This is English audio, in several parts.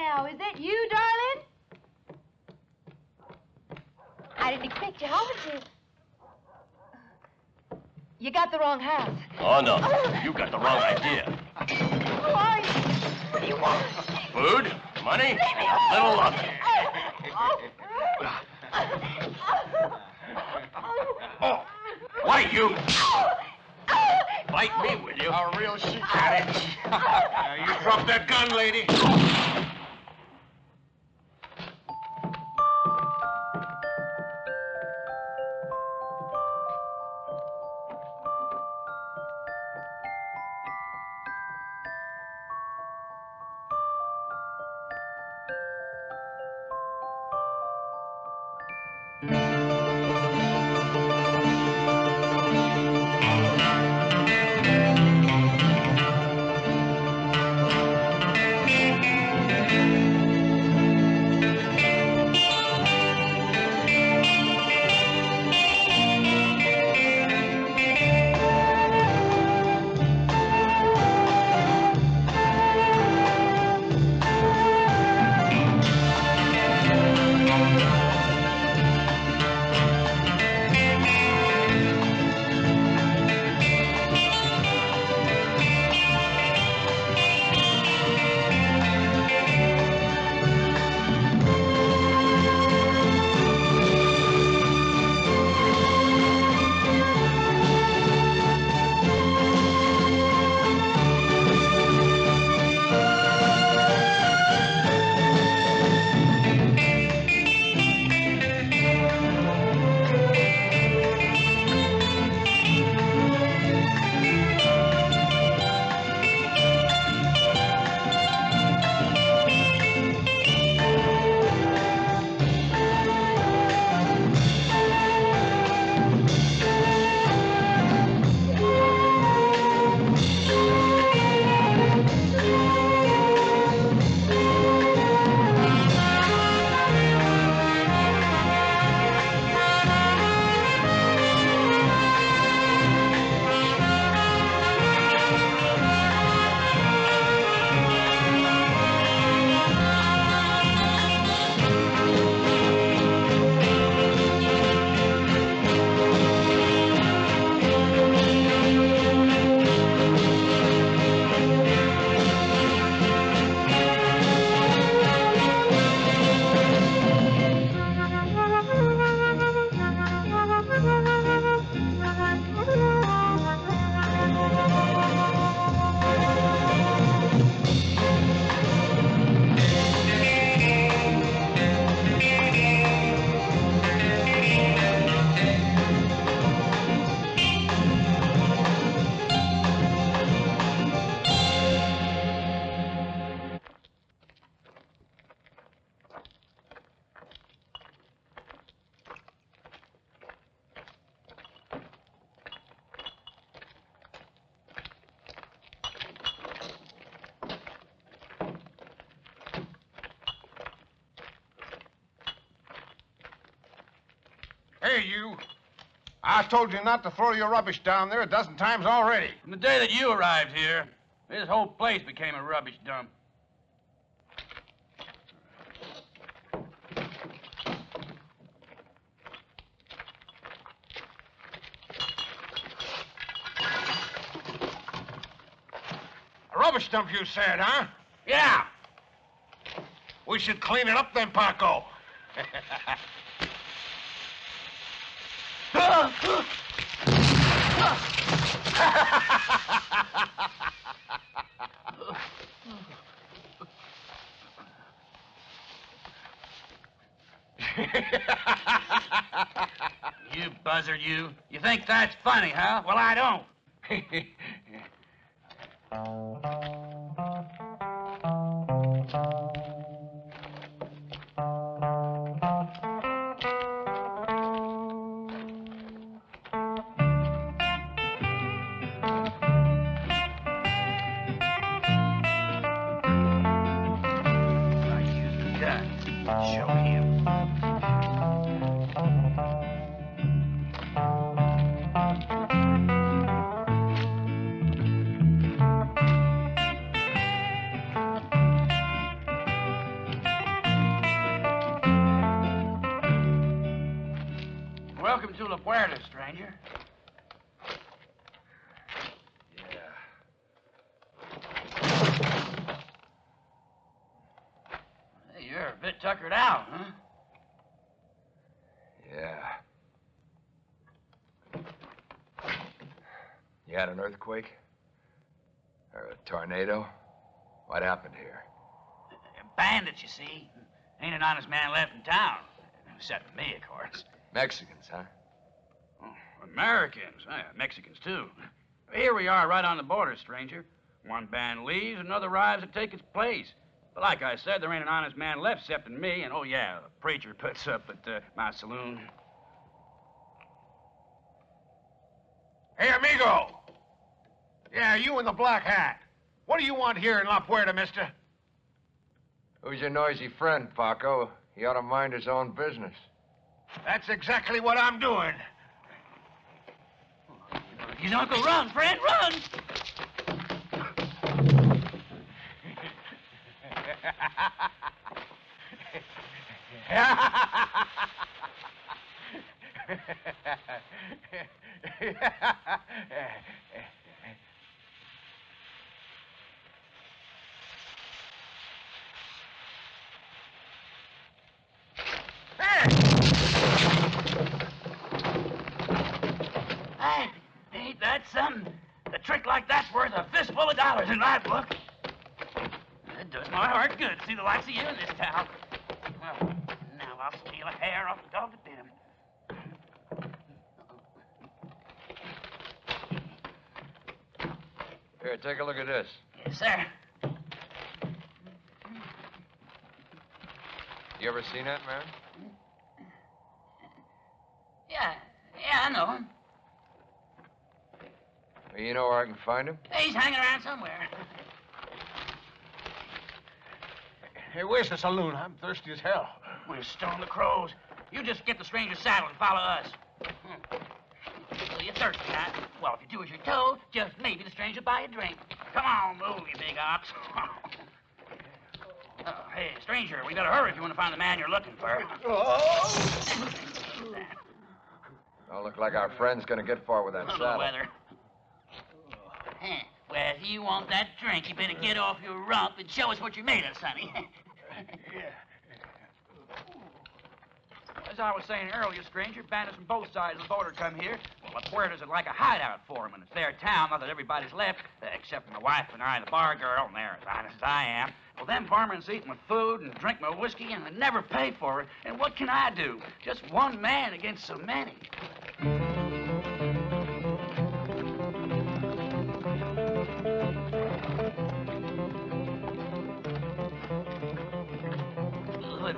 now. Is that you, darling? I didn't expect you home until... You got the wrong house. Oh, no. You got the wrong idea. Who are you? What do you want? Food, money, a little luck. Oh, why you? Fight me, will you? A real she got it. You drop that gun, lady. Hey, you. I told you not to throw your rubbish down there a dozen times already. From the day that you arrived here, this whole place became a rubbish dump. A rubbish dump, you said, huh? Yeah. We should clean it up then, Paco. You buzzard, you. You think that's funny, huh? Well, I don't. Show him. stranger. Yeah. Hey, you're a bit tuckered out, huh? Yeah. You had an earthquake? Or a tornado? What happened here? Bandits, you see. Ain't an honest man left in town. Except me, of course. Mexicans, huh? Oh, Americans. Mexicans, too. Here we are, right on the border, stranger. One band leaves, another arrives to take its place. But like I said, there ain't an honest man left except me, and oh yeah, the preacher puts up at my saloon. Hey, amigo! Yeah, you in the black hat. What do you want here in La Puerta, mister? Who's your noisy friend, Paco? He ought to mind his own business. That's exactly what I'm doing. You don't go run, friend, run! Hey, ain't that something? A trick like that's worth a fistful of dollars in my book. It does my heart good to see the likes of you in this town. Well, now I'll steal a hair off the dog to bit him. Here, take a look at this. Yes, sir. You ever seen that man? Yeah, I know him. Well, you know where I can find him? He's hanging around somewhere. Hey, where's the saloon? I'm thirsty as hell. We'll stone the crows. You just get the stranger's saddle and follow us. So you're thirsty, huh? Well, if you do as you're told, just maybe the stranger will buy you a drink. Come on, move, you big ox. Hey, stranger, we better hurry if you want to find the man you're looking for. Don't look like our friend's gonna get far with that saddle. Weather. Well, if you want that drink, you better get off your rump and show us what you're made of, sonny. As I was saying earlier, stranger, bandits from both sides of the border come here. Well, the Puertas are like a hideout for them, and it's their town, not that everybody's left, except for my wife and I, the bar girl, and they're as honest as I am. Well, them varmints eat my food and drink my whiskey, and they never pay for it. And what can I do? Just one man against so many.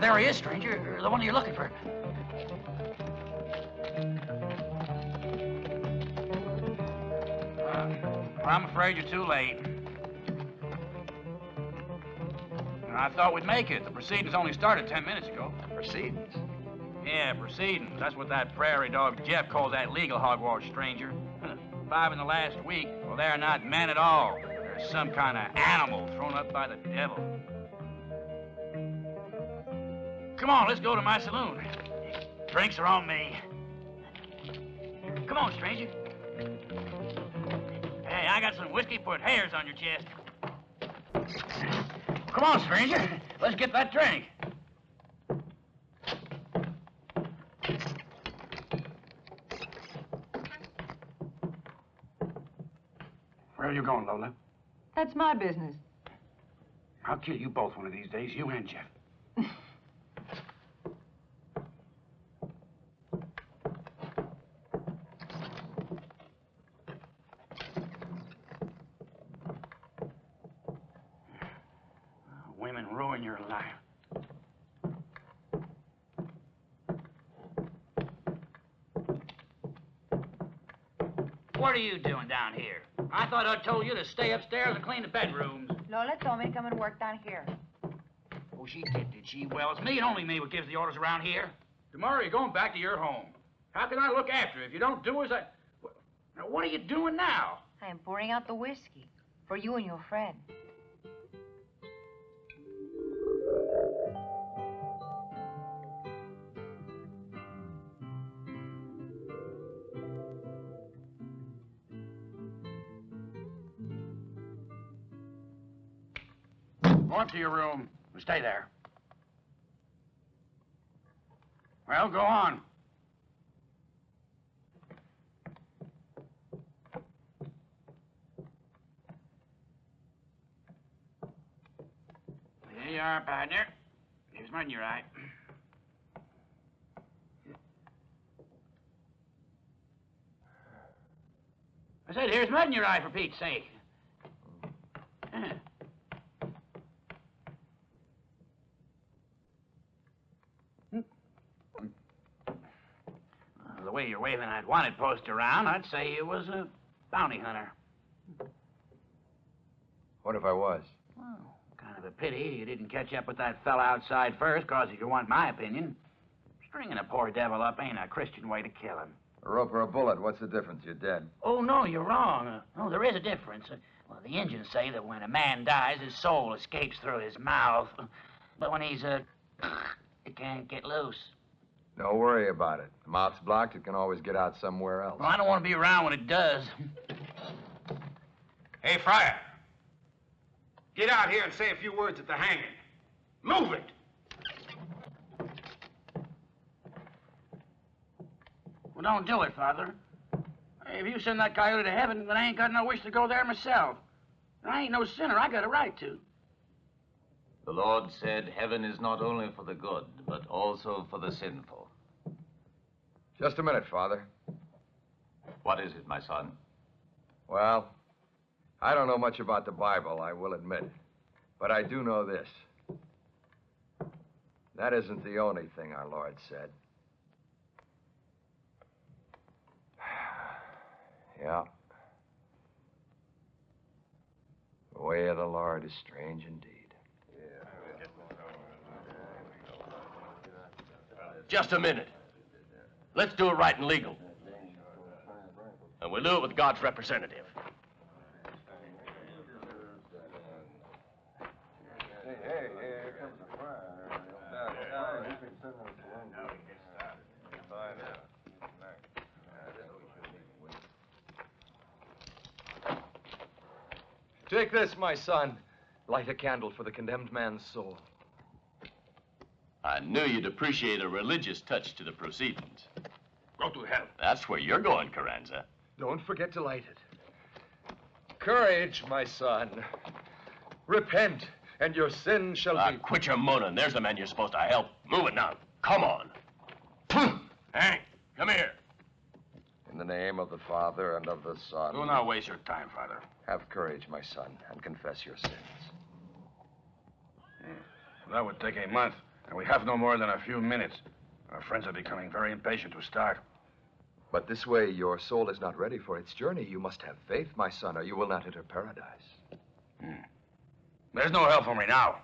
There he is, stranger. The one you're looking for. I'm afraid you're too late. I thought we'd make it. The proceedings only started 10 minutes ago. Proceedings? Yeah, proceedings. That's what that prairie dog Jeff calls that legal hogwash, stranger. 5 in the last week. Well, they're not men at all. They're some kind of animal thrown up by the devil. Come on, let's go to my saloon. Drinks are on me. Come on, stranger. Hey, I got some whiskey, put hairs on your chest. Come on, stranger. Let's get that drink. Where are you going, Lola? That's my business. I'll kill you both one of these days, you and Jeff. Women ruin your life. What are you doing down here? I thought I told you to stay upstairs and clean the bedrooms. Lola told me to come and work down here. Oh, she did she? Well, it's me and only me what gives the orders around here. Tomorrow you're going back to your home. How can I look after you if you don't do as I... Now, what are you doing now? I am pouring out the whiskey for you and your friend. Go up to your room. Stay there. Well, go on. Here you are, partner. Here's mine, your eye. I said, here's mud in your eye, for Pete's sake. The way you're waving that wanted poster around, I'd say you was a bounty hunter. What if I was? Well, kind of a pity you didn't catch up with that fella outside first, cause if you want my opinion, stringing a poor devil up ain't a Christian way to kill him. A rope or a bullet, what's the difference? You're dead. Oh, no, you're wrong. No, there is a difference. Well, the Indians say that when a man dies, his soul escapes through his mouth. But when he's it can't get loose. Don't worry about it. The mouth's blocked, it can always get out somewhere else. Well, I don't want to be around when it does. Hey, Friar. Get out here and say a few words at the hanging. Move it! Well, don't do it, Father. Hey, if you send that coyote to heaven, then I ain't got no wish to go there myself. I ain't no sinner. I got a right to. The Lord said, heaven is not only for the good, but also for the sinful. Just a minute, Father. What is it, my son? Well, I don't know much about the Bible, I will admit. But I do know this. That isn't the only thing our Lord said. Yeah. The way of the Lord is strange indeed. Just a minute. Let's do it right and legal. And we'll do it with God's representative. Take this, my son. Light a candle for the condemned man's soul. I knew you'd appreciate a religious touch to the proceedings. Go to hell. That's where you're going, Carranza. Don't forget to light it. Courage, my son. Repent, and your sin shall be... Quit your moaning. There's the man you're supposed to help. Move it now. Come on. Hank, come here. In the name of the Father and of the Son... Do not waste your time, Father. Have courage, my son, and confess your sins. That would take a month, and we have no more than a few minutes. Our friends are becoming very impatient to start. But this way, your soul is not ready for its journey. You must have faith, my son, or you will not enter paradise. There's no help for me now.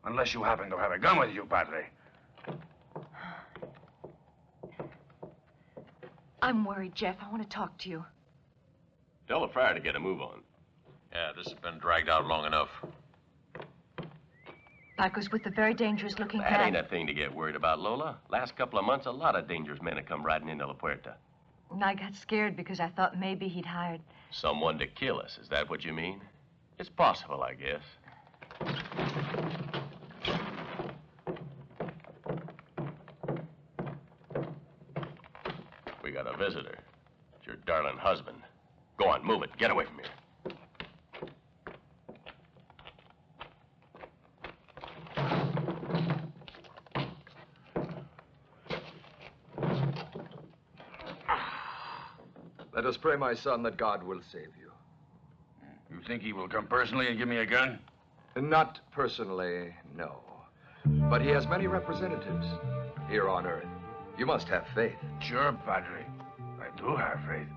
Unless you happen to have a gun with you, Padre. I'm worried, Jeff. I want to talk to you. Tell the friar to get a move on. Yeah, this has been dragged out long enough. Paco's with the very dangerous-looking That guy. ain't a thing to get worried about, Lola. Last couple of months, a lot of dangerous men have come riding into La Puerta. And I got scared because I thought maybe he'd hired... Someone to kill us, is that what you mean? It's possible, I guess. We got a visitor. It's your darling husband. Go on, move it. Get away from here. Let us pray, my son, that God will save you. You think he will come personally and give me a gun? Not personally, no. But he has many representatives here on Earth. You must have faith. Sure, Padre. I do have faith.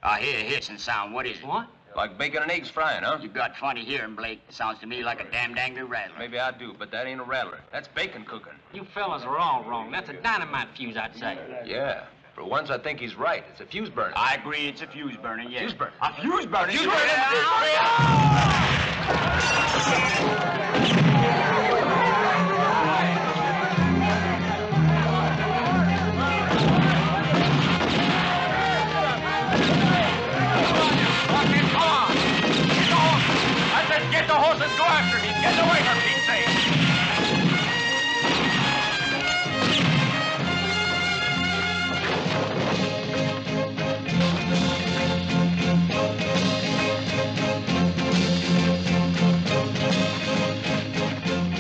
I hear a hissing sound. What is it? What? Like bacon and eggs frying, huh? You got funny hearing, Blake. It sounds to me like a damned angry rattler. Maybe I do, but that ain't a rattler. That's bacon cooking. You fellas are all wrong. That's a dynamite fuse, I'd say. Yeah. For once, I think he's right. It's a fuse burner. I agree it's a fuse burning, yes. Fuse burner. A fuse burning? Fuse burning! horses, go after him. He's getting away from Pete's sake.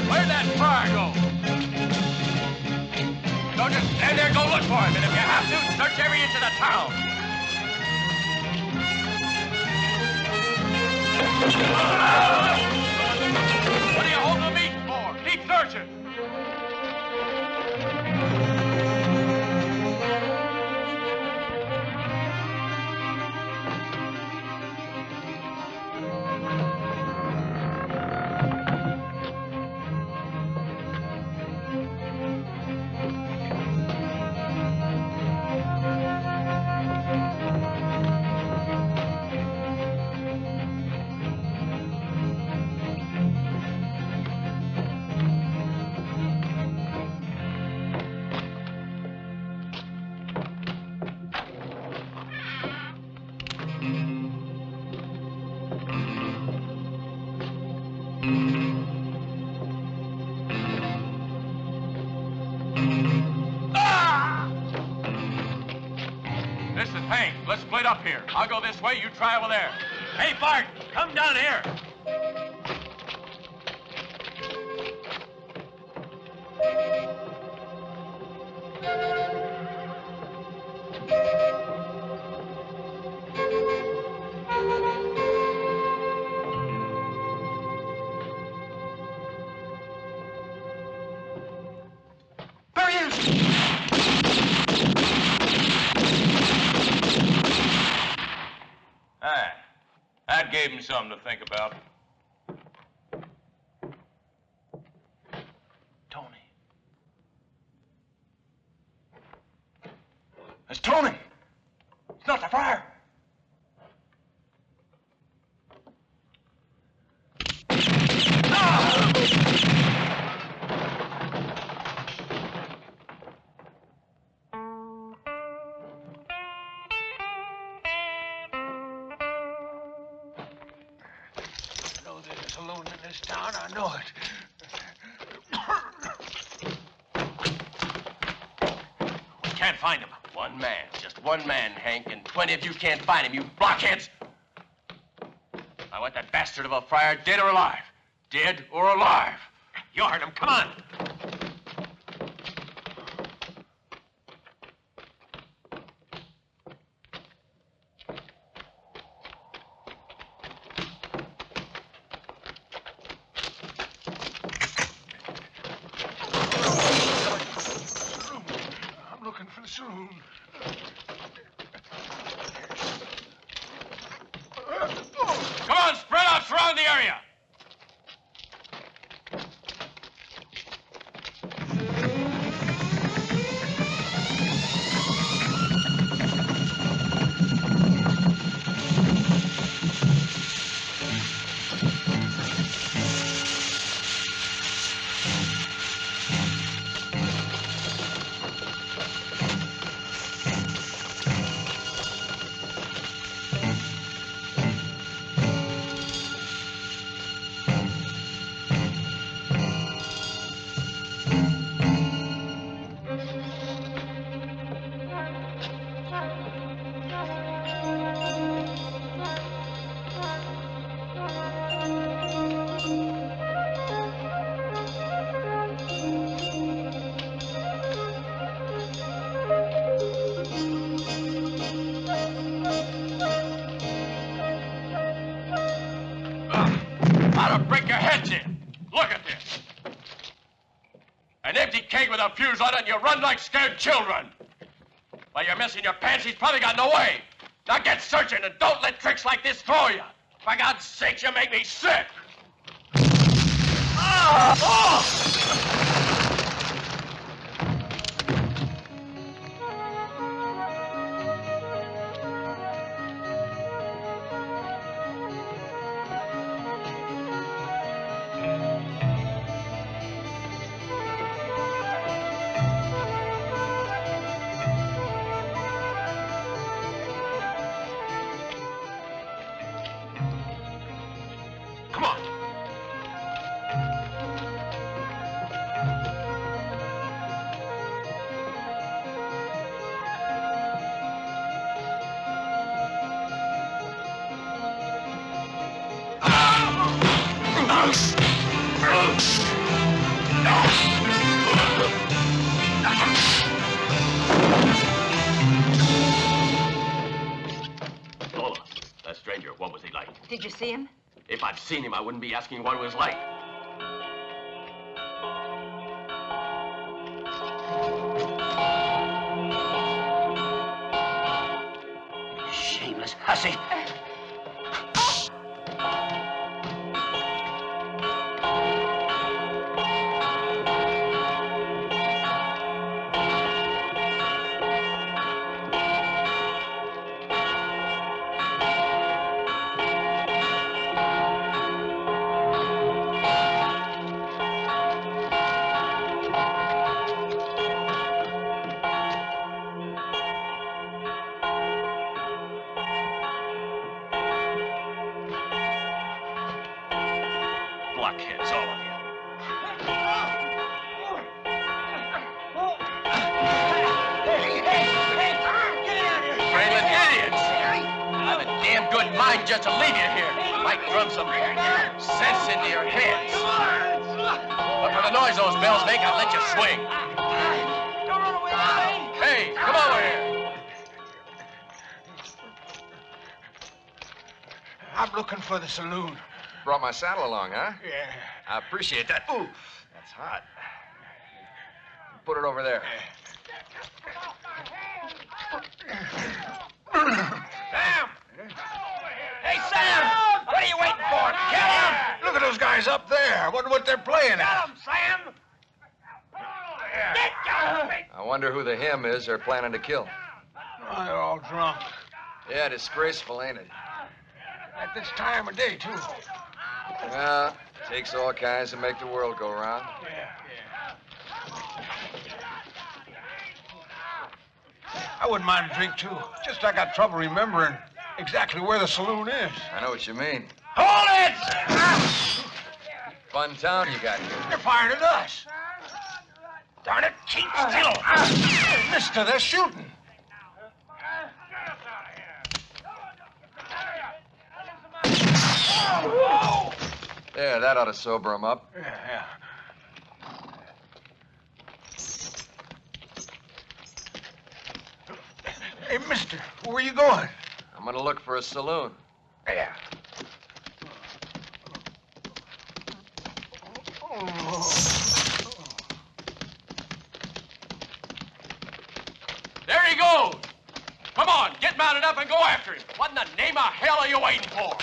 Where'd that friar go? Don't just stand there, go look for him. And if you have to, search every inch of the town. What are you holding the meat for? Keep searching. This is Hank. Let's split up here. I'll go this way, you try over there. Hey, Bart, come down here. There he is! That gave him something to think about. Tony. It's Tony. It's not the friar. Saloon in this town, I know it. We can't find him. One man, just one man, Hank, and 20 of you can't find him, you blockheads. I want that bastard of a friar dead or alive. Dead or alive. You heard him, come on. For the saloon. Come on, spread out, surround the area. Ought to break your heads in. Look at this. An empty keg with a fuse on it, and you run like scared children. While you're messing your pants, he's probably gotten away. Now get searching and don't let tricks like this throw you. For God's sakes, you make me sick. Come on. Lola, that stranger, what was he like? Did you see him? If I'd seen him, I wouldn't be asking what he was like. Shameless hussy. Blockheads, all of you. Brainless idiots! I have a damn good mind just to leave you here. Might drum some sense into your heads. But for the noise those bells make, I'd let you swing. Hey, come over here. I'm looking for the saloon. Brought my saddle along, huh? Yeah. I appreciate that. Ooh, that's hot. Put it over there. Sam! Hey, Sam! What are you waiting for? Kill him! Look at those guys up there. I wonder what they're playing at. Get him, Sam! Get your feet! I wonder who the him is they're planning to kill. Oh, they're all drunk. Yeah, disgraceful, ain't it? At this time of day, too. Well, takes all kinds to make the world go round. I wouldn't mind a drink, too. Just I got trouble remembering exactly where the saloon is. I know what you mean. Hold it! Fun town you got here. They're firing at us. Darn it, keep still. Mister, they're shooting. There, that ought to sober him up. Yeah. Hey, mister, where are you going? I'm gonna look for a saloon. Yeah. There he goes. Come on, get mounted up and go after him. What in the name of hell are you waiting for?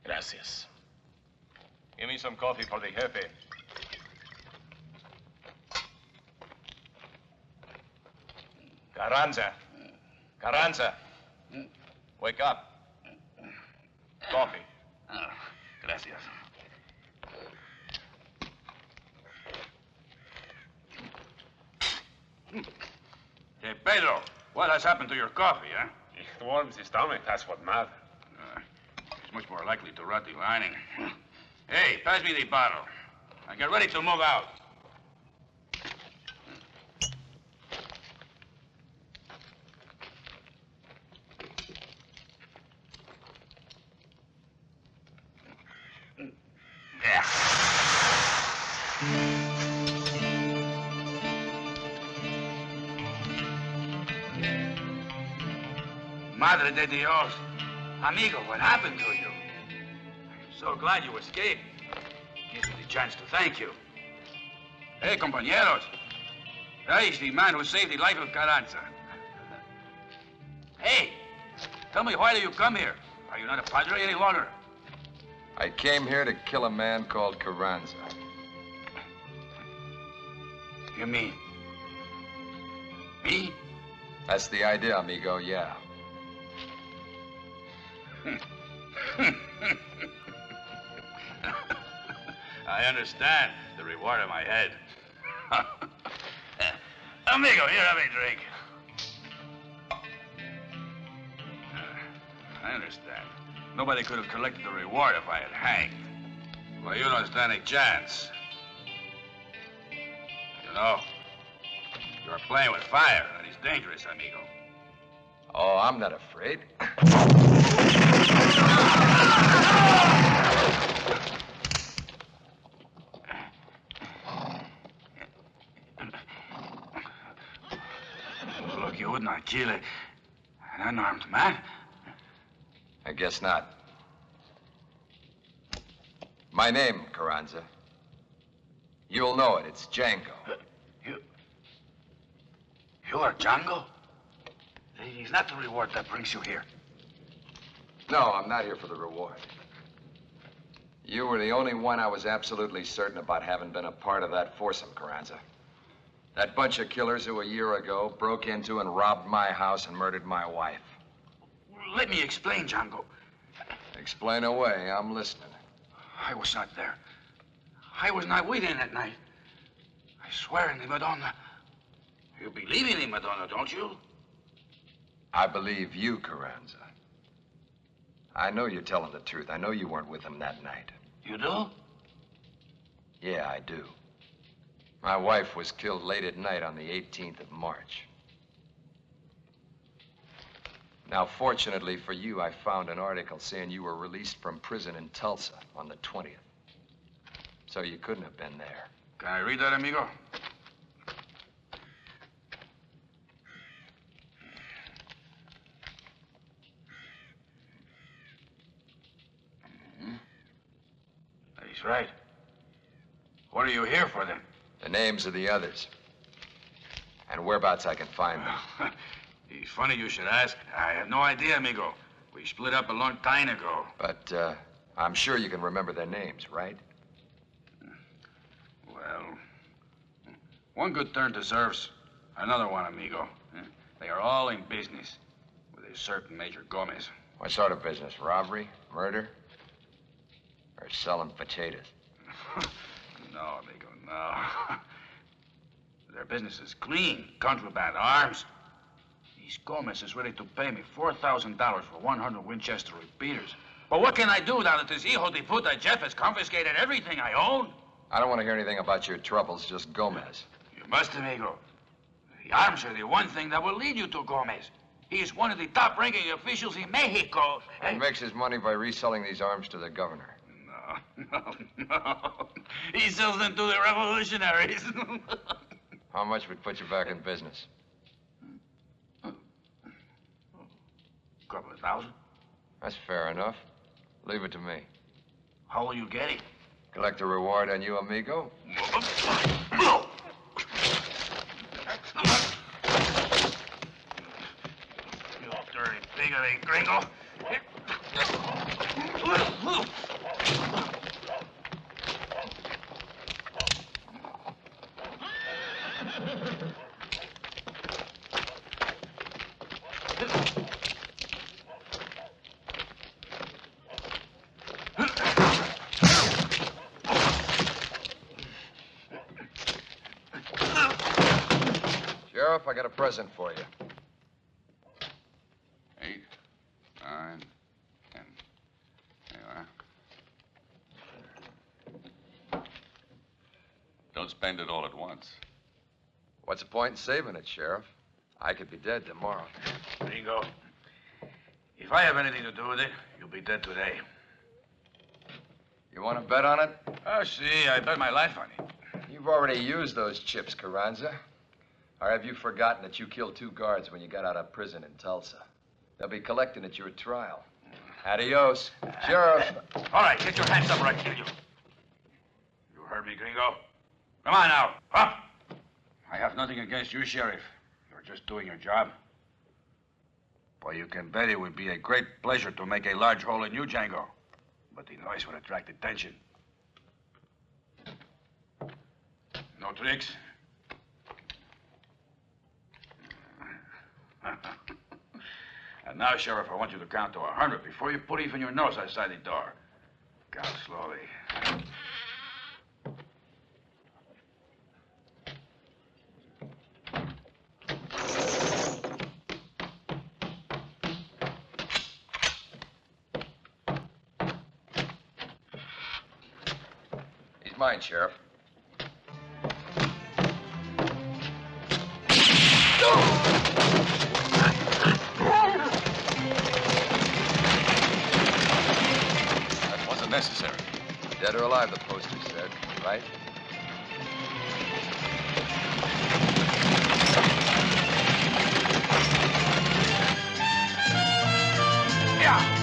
Gracias. Give me some coffee for the jefe. Carranza. Carranza. Wake up. Coffee. Gracias. Hey, Pedro, what has happened to your coffee, huh? It warms the stomach, that's what matters. It's much more likely to rot the lining. Hey, pass me the bottle. And get ready to move out. Yeah. Madre de Dios. Amigo, what happened to you? I'm so glad you escaped. Gives me the chance to thank you. Hey, compañeros. That is the man who saved the life of Carranza. Hey, tell me, why do you come here? Are you not a padre any longer? I came here to kill a man called Carranza. You mean me? That's the idea, amigo, yeah. I understand the reward of my head. Amigo, here, have a drink. I understand. Nobody could have collected the reward if I had hanged. Well, you don't stand a chance. You know, you're playing with fire, and it's dangerous, amigo. Oh, I'm not afraid. Look, you would not kill an unarmed man. I guess not. My name, Carranza. You'll know it. It's Django. You are Django? It is not the reward that brings you here. No, I'm not here for the reward. You were the only one I was absolutely certain about having been a part of that foursome, Carranza. That bunch of killers who a year ago broke into and robbed my house and murdered my wife. Let me explain, Django. Explain away. I'm listening. I was not there. I was not with him that night. I swear in the Madonna. You believe in the Madonna, don't you? I believe you, Carranza. I know you're telling the truth. I know you weren't with him that night. You do? Yeah, I do. My wife was killed late at night on the 18th of March. Now, fortunately for you, I found an article saying you were released from prison in Tulsa on the 20th. So you couldn't have been there. Can I read that, amigo? He's right. What are you here for, then? The names of the others. And whereabouts I can find them. It's funny you should ask. I have no idea, amigo. We split up a long time ago. But, I'm sure you can remember their names, right? Well, one good turn deserves another one, amigo. They are all in business with a certain Major Gomez. What sort of business? Robbery? Murder? Or selling potatoes? No, amigo, no. Their business is clean. Contraband arms. These Gomez is ready to pay me $4,000 for 100 Winchester repeaters. But what can I do now that this hijo de puta Jeff has confiscated everything I own? I don't want to hear anything about your troubles, just Gomez. You must, amigo. The arms are the one thing that will lead you to Gomez. He is one of the top-ranking officials in Mexico. He makes his money by reselling these arms to the governor. No. He sells them to the revolutionaries. How much would put you back in business? Couple of thousand. That's fair enough. Leave it to me. How will you get it? Collect a reward on you, amigo? You dirty pig of a gringo. Sheriff, I got a present for you. 8, 9, 10. There you are. Don't spend it all at once. What's the point in saving it, Sheriff? I could be dead tomorrow. Bingo. If I have anything to do with it, you'll be dead today. You want to bet on it? Oh, see, I bet my life on it. You've already used those chips, Carranza. Or have you forgotten that you killed 2 guards when you got out of prison in Tulsa? They'll be collecting at your trial. Adios. Sheriff. All right, get your hands up or I kill you. You heard me, gringo? Come on now, up! I have nothing against you, Sheriff. You're just doing your job. Boy, you can bet it would be a great pleasure to make a large hole in you, Django. But the noise would attract attention. No tricks? And now, Sheriff, I want you to count to 100 before you put even your nose outside the door. Count slowly. He's mine, Sheriff. That wasn't necessary. Dead or alive, the poster said, right? Yeah.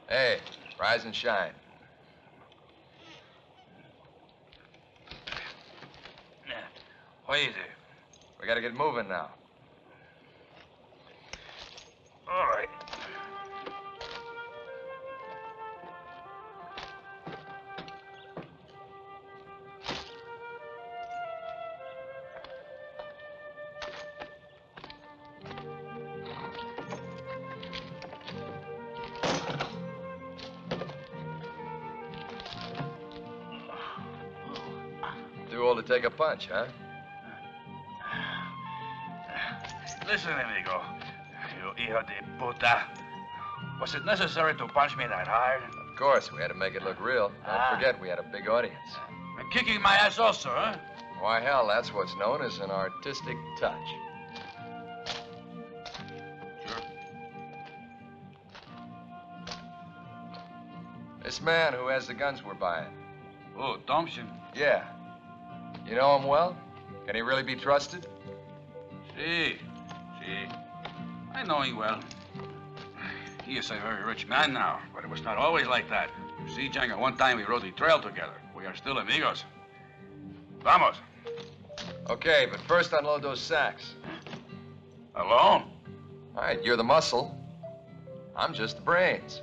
Hey, rise and shine. What is it? We gotta get moving now. All right. Too old to take a punch, huh? Listen, amigo. You hijo de puta. Was it necessary to punch me that hard? Of course, we had to make it look real. Don't forget, we had a big audience. And kicking my ass also, huh? Why, hell, that's what's known as an artistic touch. Sure. This man who has the guns we're buying. Oh, Thompson. Yeah. You know him well? Can he really be trusted? See. I know him well. He is a very rich man now, but it was not always like that. You see, Django, one time we rode the trail together. We are still amigos. Vamos. Okay, but first unload those sacks. Alone? All right, you're the muscle. I'm just the brains.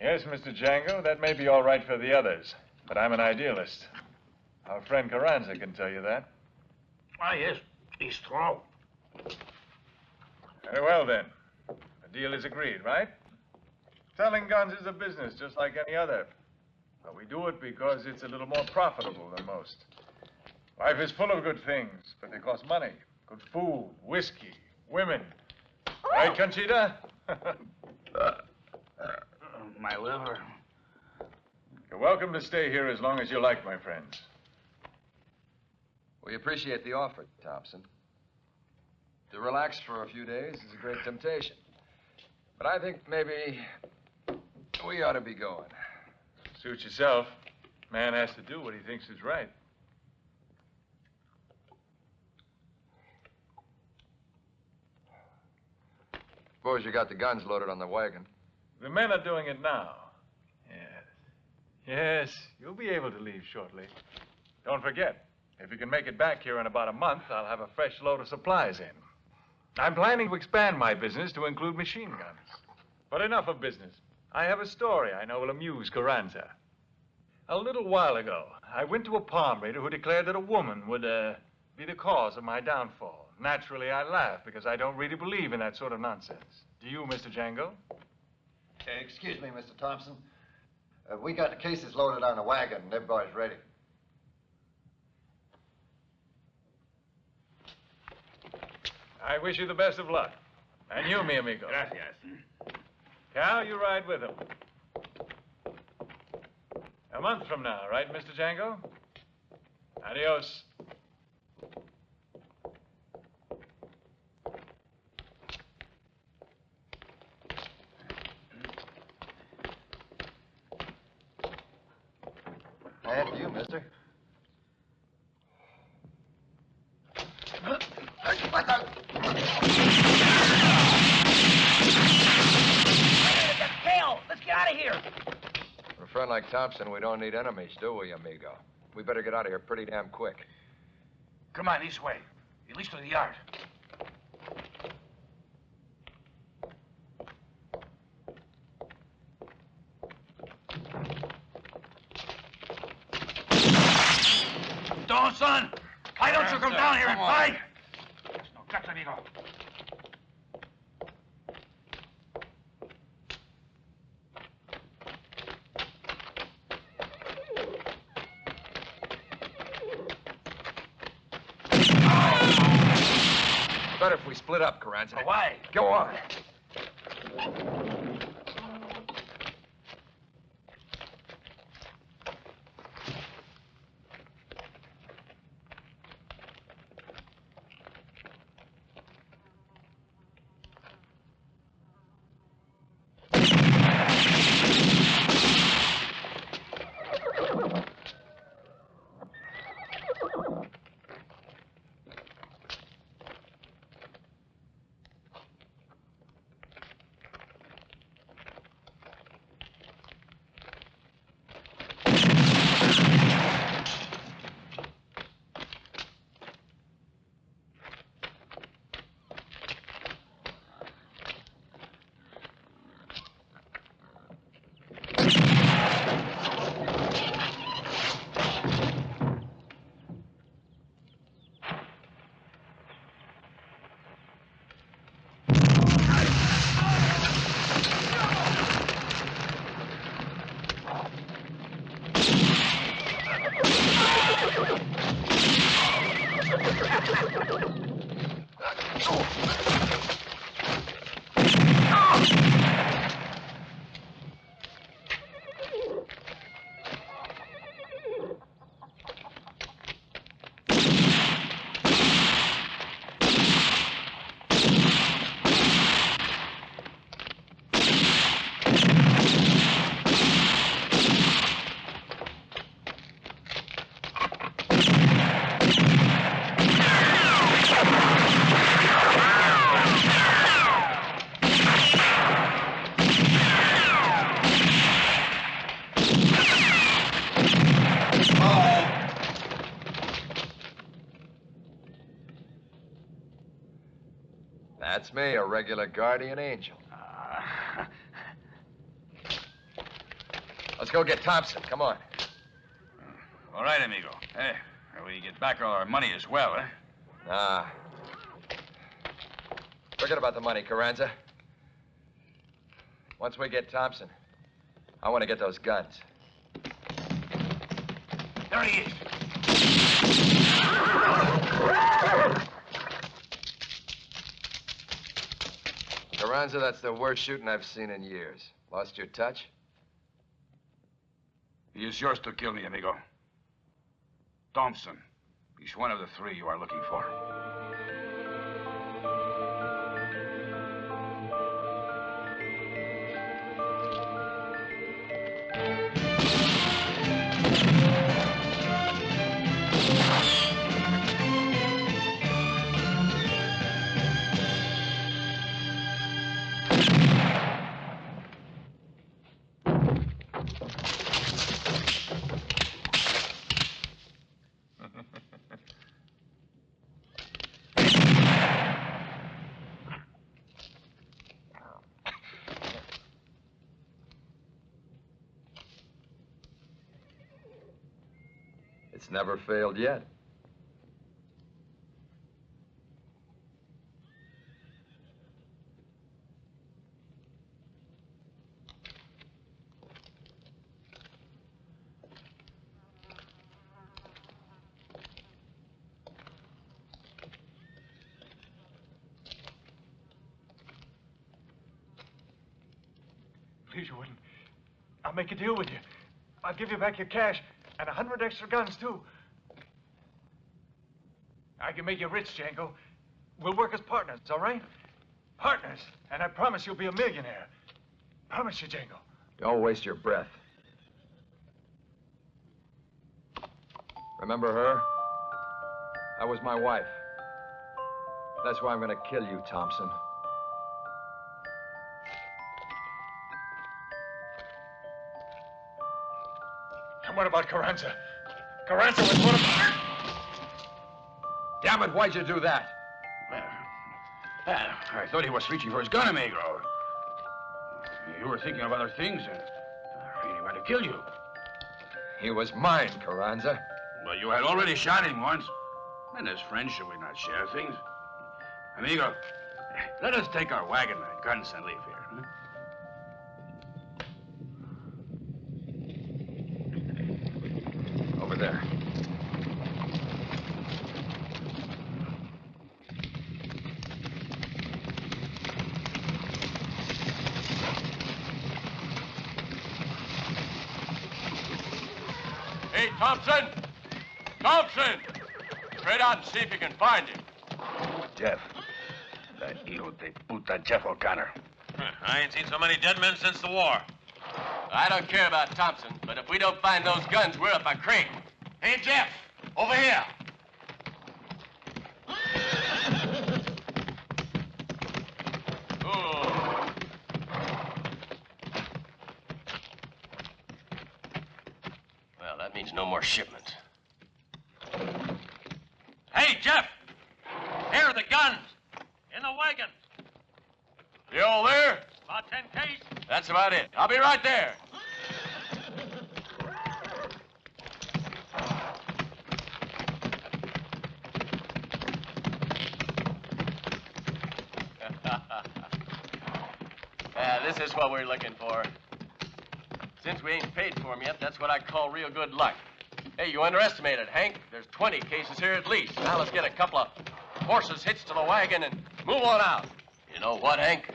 Yes, Mr. Django, that may be all right for the others, but I'm an idealist. Our friend Carranza can tell you that. Ah, yes. He's strong. Very well, then. The deal is agreed, right? Selling guns is a business just like any other. But we do it because it's a little more profitable than most. Life is full of good things, but they cost money. Good food, whiskey, women. Right, Conchita? My liver. You're welcome to stay here as long as you like, my friends. We appreciate the offer, Thompson. To relax for a few days is a great temptation. But I think maybe we ought to be going. Suit yourself. Man has to do what he thinks is right. Suppose you got the guns loaded on the wagon. The men are doing it now. Yes. Yes, you'll be able to leave shortly. Don't forget, if you can make it back here in about a month, I'll have a fresh load of supplies in. I'm planning to expand my business to include machine guns. But enough of business. I have a story I know will amuse Carranza. A little while ago, I went to a palm reader who declared that a woman would, be the cause of my downfall. Naturally, I laughed because I don't really believe in that sort of nonsense. Do you, Mr. Django? Excuse me, Mr. Thompson. We got the cases loaded on the wagon and everybody's ready. I wish you the best of luck. And you, mi amigo. Gracias. Cal, you ride with him. A month from now, right, Mr. Django? Adios. After you, mister. What the? Hell, let's get out of here. For a friend like Thompson, we don't need enemies, do we, amigo? We better get out of here pretty damn quick. Come on, this way. At least to the yard. Don't, son. Why don't you come down here and fight? There's no guts, amigo. Better if we split up, Carranza. Why? Go on. That's me, a regular guardian angel. Let's go get Thompson. Come on. All right, amigo. Hey, we get back all our money as well, eh? Nah. Forget about the money, Carranza. Once we get Thompson, I want to get those guns. There he is. Carranza, that's the worst shooting I've seen in years. Lost your touch? He is yours to kill me, amigo. Thompson. He's one of the three you are looking for. It's never failed yet. Please, you wouldn't. I'll make a deal with you. I'll give you back your cash and 100 extra guns, too. I can make you rich, Django. We'll work as partners, all right? Partners. And I promise you'll be a millionaire. Promise you, Django. Don't waste your breath. Remember her? That was my wife. That's why I'm gonna kill you, Thompson. And what about Carranza? Carranza was one of... Damn it, why'd you do that? I thought he was reaching for his gun, amigo. You were thinking of other things, and I really wanted to kill you. He was mine, Carranza. Well, you had already shot him once. And as friends, should we not share things? Amigo, let us take our wagon and guns and leave here. Huh? Over there. Hey, Thompson! Thompson! Straight out and see if you can find him. Jeff. That hijo de puta Jeff O'Connor. I ain't seen so many dead men since the war. I don't care about Thompson, but if we don't find those guns, we're up a creek. Hey, Jeff, over here. Oh. Well, that means no more shipments. Hey, Jeff! Here are the guns. In the wagon. You all there? About 10 case. That's about it. I'll be right there. This is what we're looking for. Since we ain't paid for them yet, that's what I call real good luck. Hey, you underestimated, Hank. There's 20 cases here at least. Now let's get a couple of horses hitched to the wagon and move on out. You know what, Hank?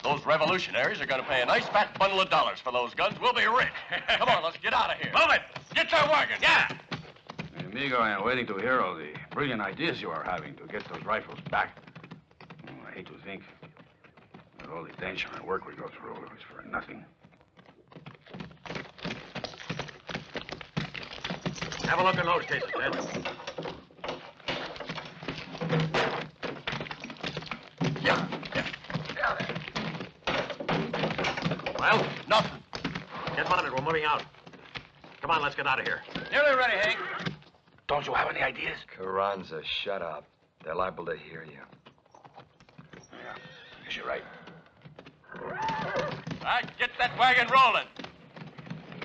Those revolutionaries are going to pay a nice fat bundle of dollars for those guns. We'll be rich. Come on, let's get out of here. Move it! Get that wagon. Yeah! Amigo, I am waiting to hear all the brilliant ideas you are having to get those rifles back. I hate to think that all the tension and work we go through is for nothing. Have a look in those cases, man. Yeah. Well, nothing. Get mounted. We're moving out. Come on, let's get out of here. Nearly ready, Hank. Don't you have any ideas? Carranza, shut up. They're liable to hear you. Yeah, I guess you're right. All right, get that wagon rolling.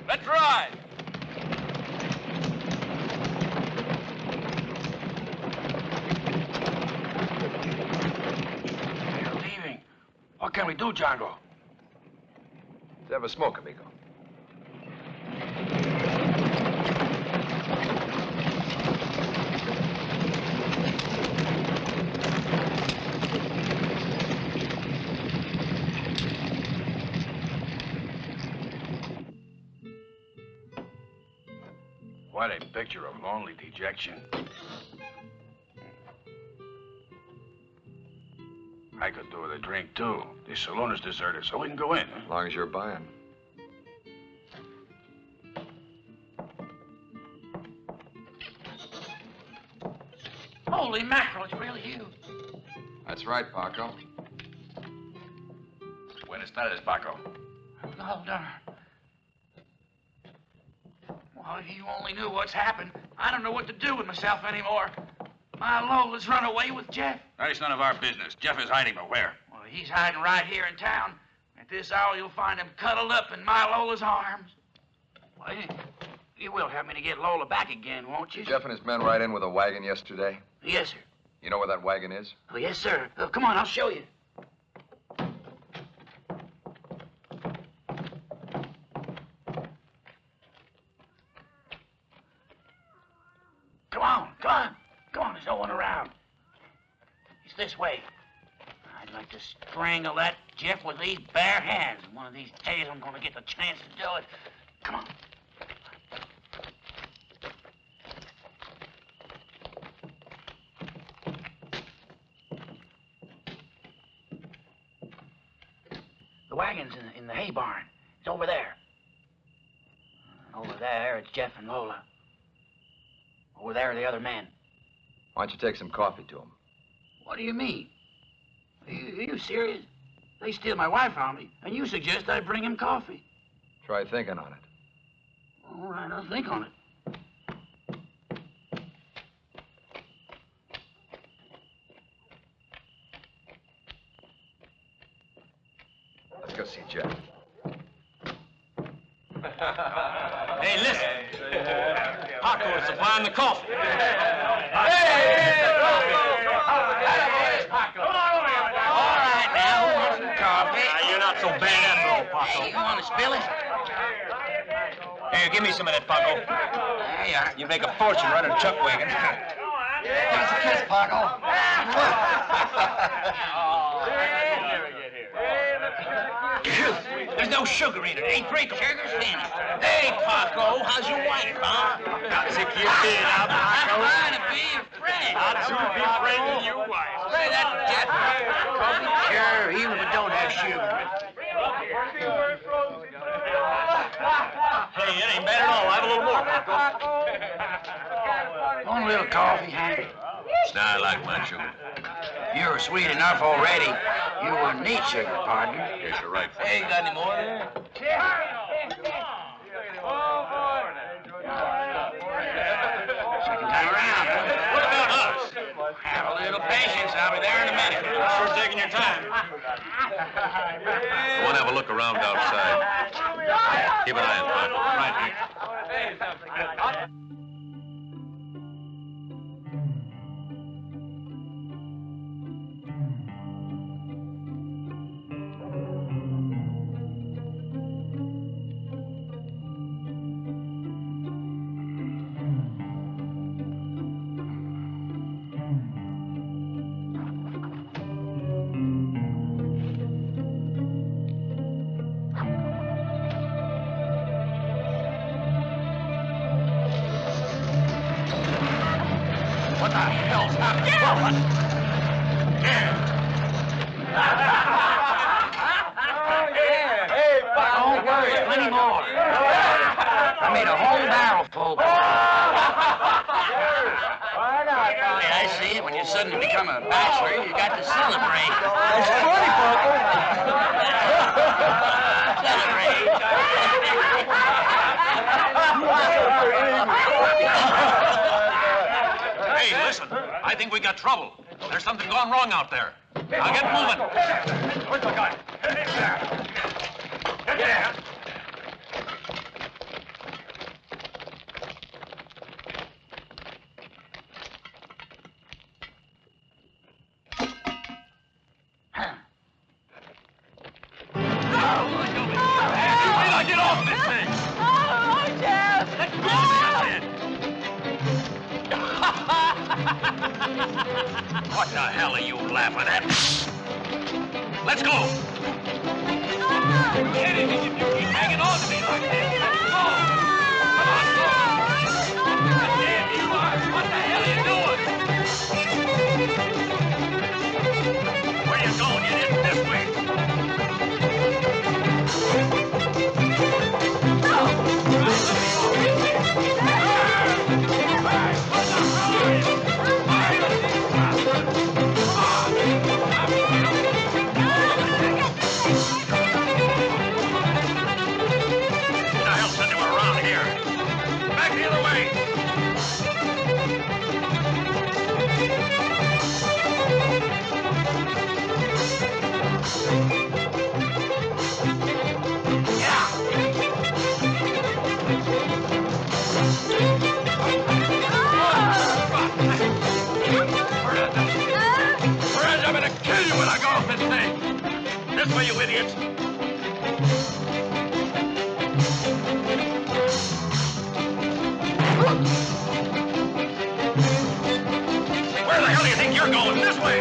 Let's ride. They're leaving. What can we do, Django? Let's have a smoke, amigo. What a picture of lonely dejection. I could do with a drink, too. The saloon is deserted, so we can go in. As long as you're buying. Holy mackerel, it's really you. That's right, Paco. Buenas tardes, Paco. Oh, darn. Well, if you only knew what's happened, I don't know what to do with myself anymore. My Lola's run away with Jeff. That is none of our business. Jeff is hiding, but where? Well, he's hiding right here in town. At this hour, you'll find him cuddled up in my Lola's arms. Why, You will help me to get Lola back again, won't you? Did Jeff and his men ride in with a wagon yesterday? Yes, sir. You know where that wagon is? Oh, yes, sir. Come on, I'll show you. Come on, come on. Come on, there's no one around. It's this way. I'd like to strangle that Jeff with these bare hands. One of these days I'm going to get the chance to do it. Come on. The wagon's in the hay barn. It's over there. Over there, it's Jeff and Lola. Over there are the other men. Why don't you take some coffee to them? What do you mean? Are you serious? They steal my wife from me, and you suggest I bring him coffee. Try thinking on it. All right, I'll think on it. Let's go see Jeff. Hey, listen. Paco is supplying the coffee. You're not so bad after all, Paco. Hey, you want to spill it? Here, give me some of that, Paco. There you are. You'd make a fortune running a chuck wagon. Give us a kiss, Paco. There's no sugar in it. Ain't drinkable. Sugar's in it. Hey, Paco, how's your wife, huh? Got sick of your kid, huh, Paco? I'm trying to be your friend. I'd soon be friends with your wife. Say that, Jeff. Sure, even if it don't have sugar. Hey, it ain't bad at all. Have a little more, Paco. Want a little coffee, Hank? Nah, I like my sugar. You were sweet enough already. You wouldn't need sugar, partner. Guess you're right. Hey, you got any more there? Second time around. What about us? Have a little patience. I'll be there in a minute. Sure taking your time. I want to have a look around outside. Keep an eye on Paco. Right, Hank. What the hell's happening? Don't worry, plenty more. I made a whole barrel full. Hey, I see it. When you suddenly become a bachelor, you got to celebrate. It's funny, Paco. Hey, listen. I think we got trouble. There's something gone wrong out there. Now get moving. Where's the guy? Yeah. Get off this thing! Oh, Jeff! Let go of me, I said! What the hell are you laughing at? Let's go. You idiot! You keep hanging on to me like this! Let go! Come on, go! Damn you are! What the hell are you doing? Where you going? You didn't this way. idiots! Where the hell do you think you're going? This way!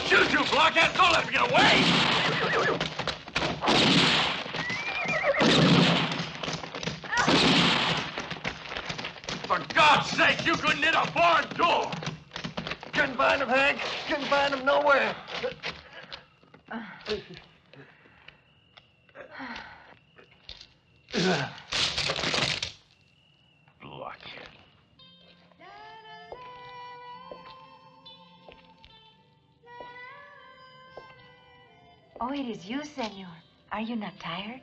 Shoot, you blockhead! Don't let him get away! For God's sake, you couldn't hit a barn door! Couldn't find him, Hank. Couldn't find him nowhere. Blockhead. Oh, it is you, senor. Are you not tired?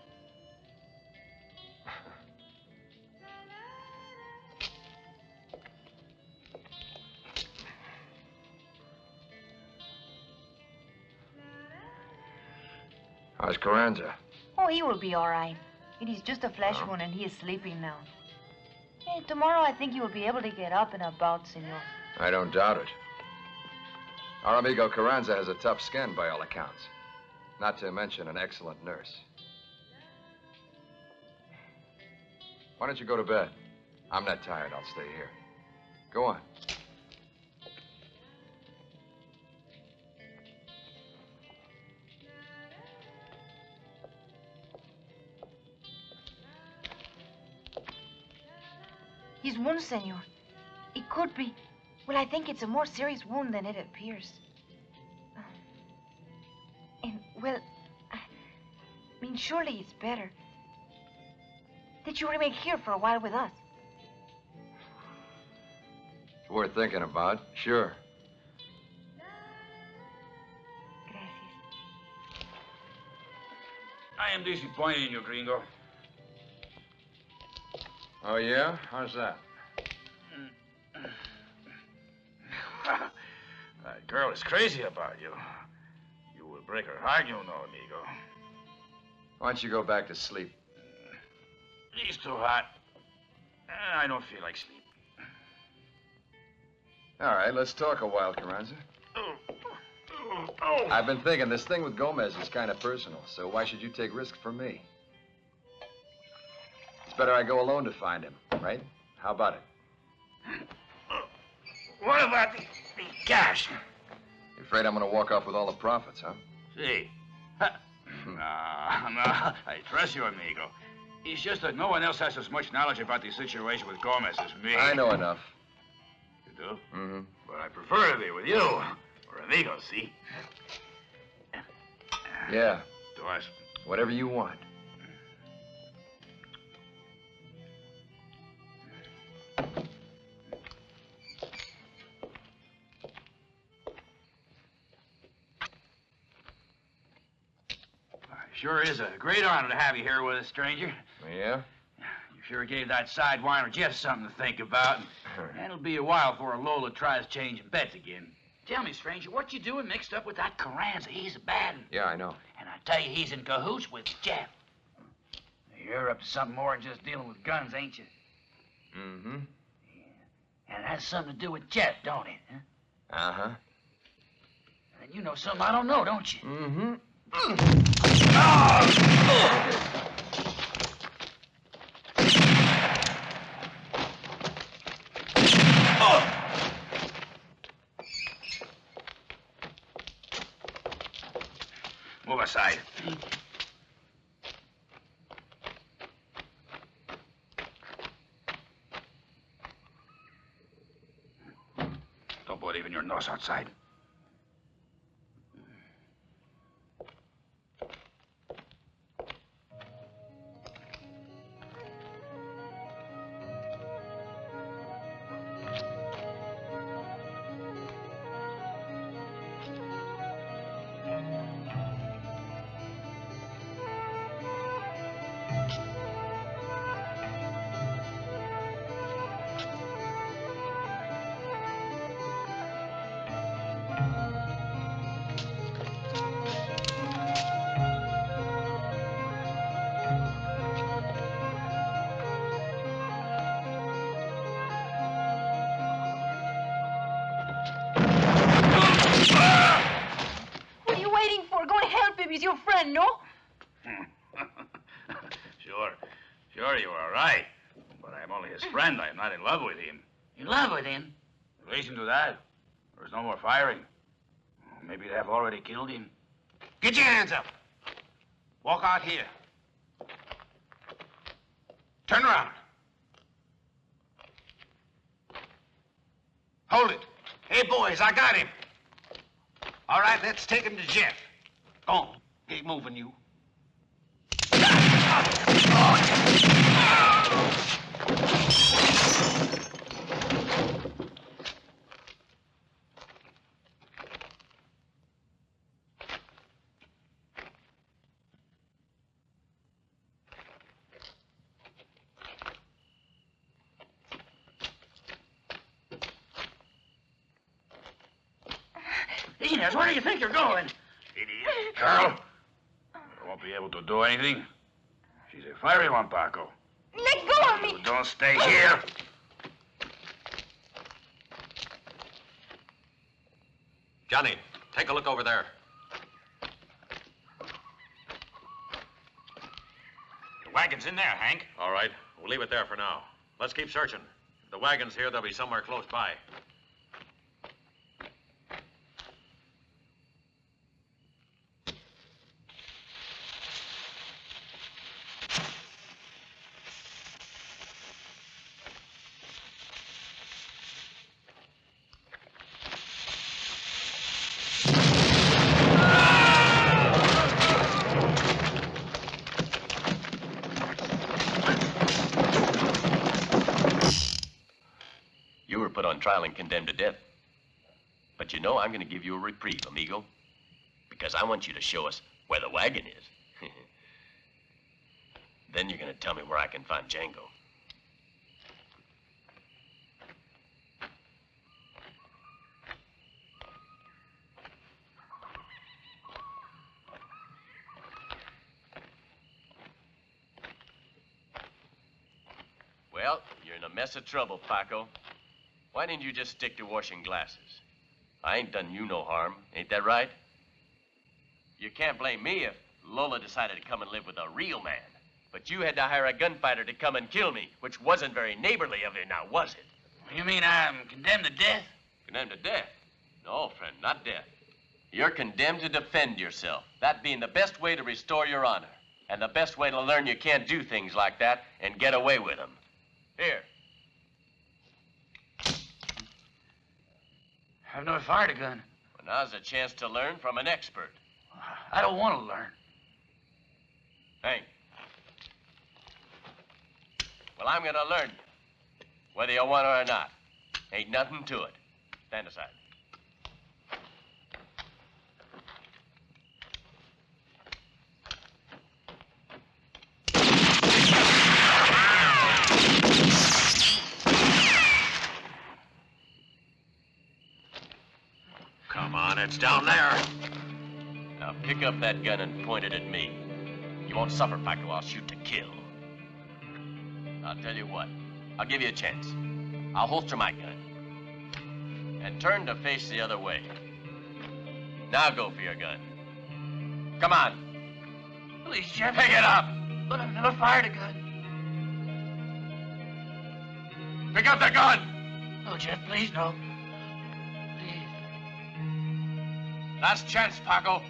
How's Carranza? Oh, he will be all right. It is just a flesh wound and he is sleeping now. Hey, tomorrow I think he will be able to get up and about, senor. I don't doubt it. Our amigo Carranza has a tough skin by all accounts. Not to mention an excellent nurse. Why don't you go to bed? I'm not tired. I'll stay here. Go on. His wound, senor. It could be... Well, I think it's a more serious wound than it appears. And, well, I mean, surely it's better that you remain here for a while with us. It's worth thinking about. Sure. Gracias. I am disappointed in you, gringo. Oh, yeah? How's that? That girl is crazy about you. You will break her heart, you know, amigo. Why don't you go back to sleep? It's too hot. I don't feel like sleep. All right, let's talk a while, Carranza. I've been thinking this thing with Gomez is kind of personal, so why should you take risks for me? It's better I go alone to find him, right? How about it? What about the cash? You afraid I'm gonna walk off with all the profits, huh? See. No, I trust you, amigo. It's just that no one else has as much knowledge about the situation with Gomez as me. I know enough. You do? Mm-hmm. But I prefer to be with you. We're amigos, see? Yeah. To us. Whatever you want. Sure is a great honor to have you here with us, stranger. Yeah? You sure gave that sidewiner just something to think about. And it'll be a while before Lola tries changing bets again. Tell me, stranger, what you doing mixed up with that Carranza? He's a bad one. Yeah, I know. And I tell you, he's in cahoots with Jeff. You're up to something more than just dealing with guns, ain't you? Mm-hmm. Yeah. And it has something to do with Jeff, don't it? Huh? Uh-huh. And you know something I don't know, don't you? Mm-hmm. Move aside. Don't put even your nose outside. He's your friend, no? Sure, you are right. But I'm only his friend. I'm not in love with him. In love with him? In relation to that, there's no more firing. Maybe they have already killed him. Get your hands up. Walk out here. Turn around. Hold it. Hey, boys, I got him. All right, let's take him to Jeff. Go on. Keep moving, you. Inez, where do you think you're going? Idiot. Carl, you won't be able to do anything. She's a fiery one, Paco. Let go of me! You don't stay here. Johnny, take a look over there. The wagon's in there, Hank. All right, we'll leave it there for now. Let's keep searching. If the wagon's here, they'll be somewhere close by. Put on trial and condemned to death. But you know I'm going to give you a reprieve, amigo. Because I want you to show us where the wagon is. Then you're going to tell me where I can find Django. Well, you're in a mess of trouble, Paco. Why didn't you just stick to washing glasses? I ain't done you no harm, ain't that right? You can't blame me if Lola decided to come and live with a real man. But you had to hire a gunfighter to come and kill me, which wasn't very neighborly of you, now was it? You mean I'm condemned to death? Condemned to death? No, friend, not death. You're condemned to defend yourself, that being the best way to restore your honor, and the best way to learn you can't do things like that and get away with them. Here. I've never fired a gun. Well, now's a chance to learn from an expert. I don't want to learn. Hank. Well, I'm gonna learn you, whether you want to or not. Ain't nothing to it. Stand aside. Come on, it's down there. Now pick up that gun and point it at me. You won't suffer, Paco. I'll shoot to kill. I'll tell you what. I'll give you a chance. I'll holster my gun. And turn to face the other way. Now go for your gun. Come on. Please, Jeff. Pick it up. But I've never fired a gun. Pick up the gun. No, Jeff, please, no. Last chance, Paco.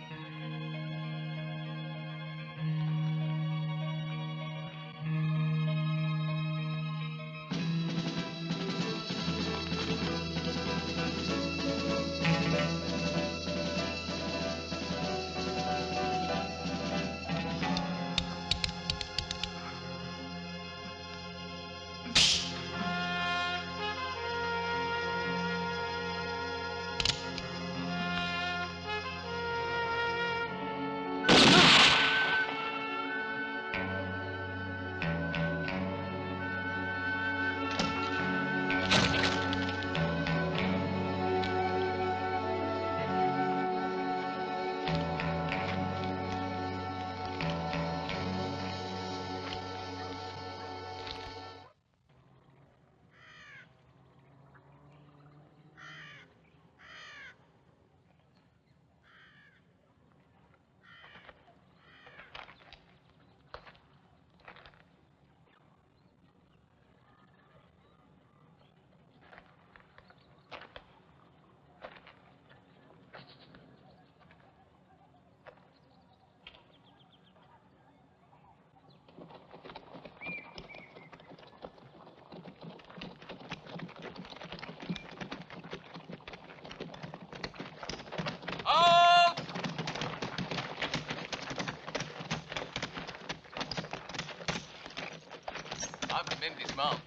Dismount.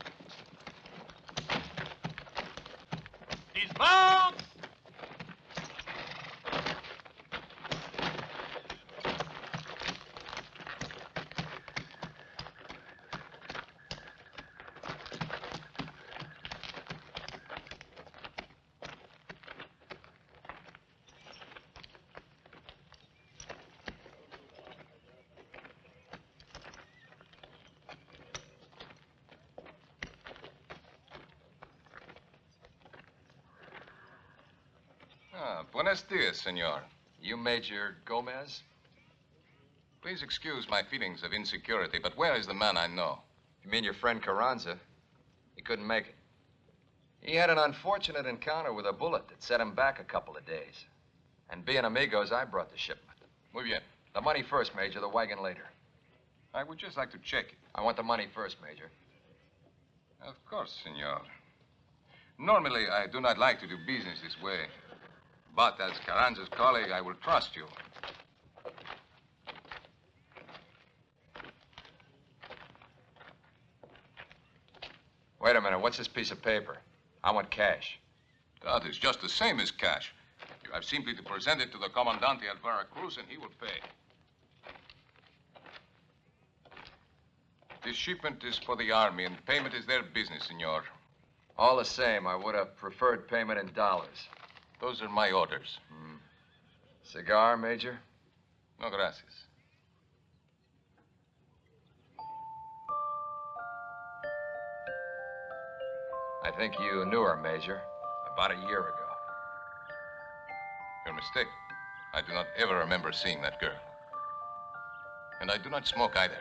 Dismount! Buenos dias, senor. You Major Gomez? Please excuse my feelings of insecurity, but where is the man I know? You mean your friend Carranza? He couldn't make it. He had an unfortunate encounter with a bullet that set him back a couple of days. And being amigos, I brought the shipment. Muy bien. The money first, Major, the wagon later. I would just like to check it. I want the money first, Major. Of course, senor. Normally, I do not like to do business this way. But as Carranza's colleague, I will trust you. Wait a minute. What's this piece of paper? I want cash. That is just the same as cash. You have simply to present it to the Comandante at Veracruz, and he will pay. This shipment is for the army, and payment is their business, senor. All the same, I would have preferred payment in dollars. Those are my orders. Cigar, Major? No, gracias. I think you knew her, Major, about a year ago. Your mistake. I do not ever remember seeing that girl. And I do not smoke either.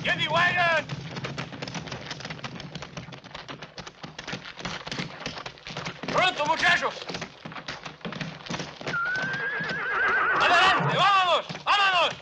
Get the wagon! ¡Pronto, muchachos! ¡Adelante! ¡Vámonos! ¡Vámonos!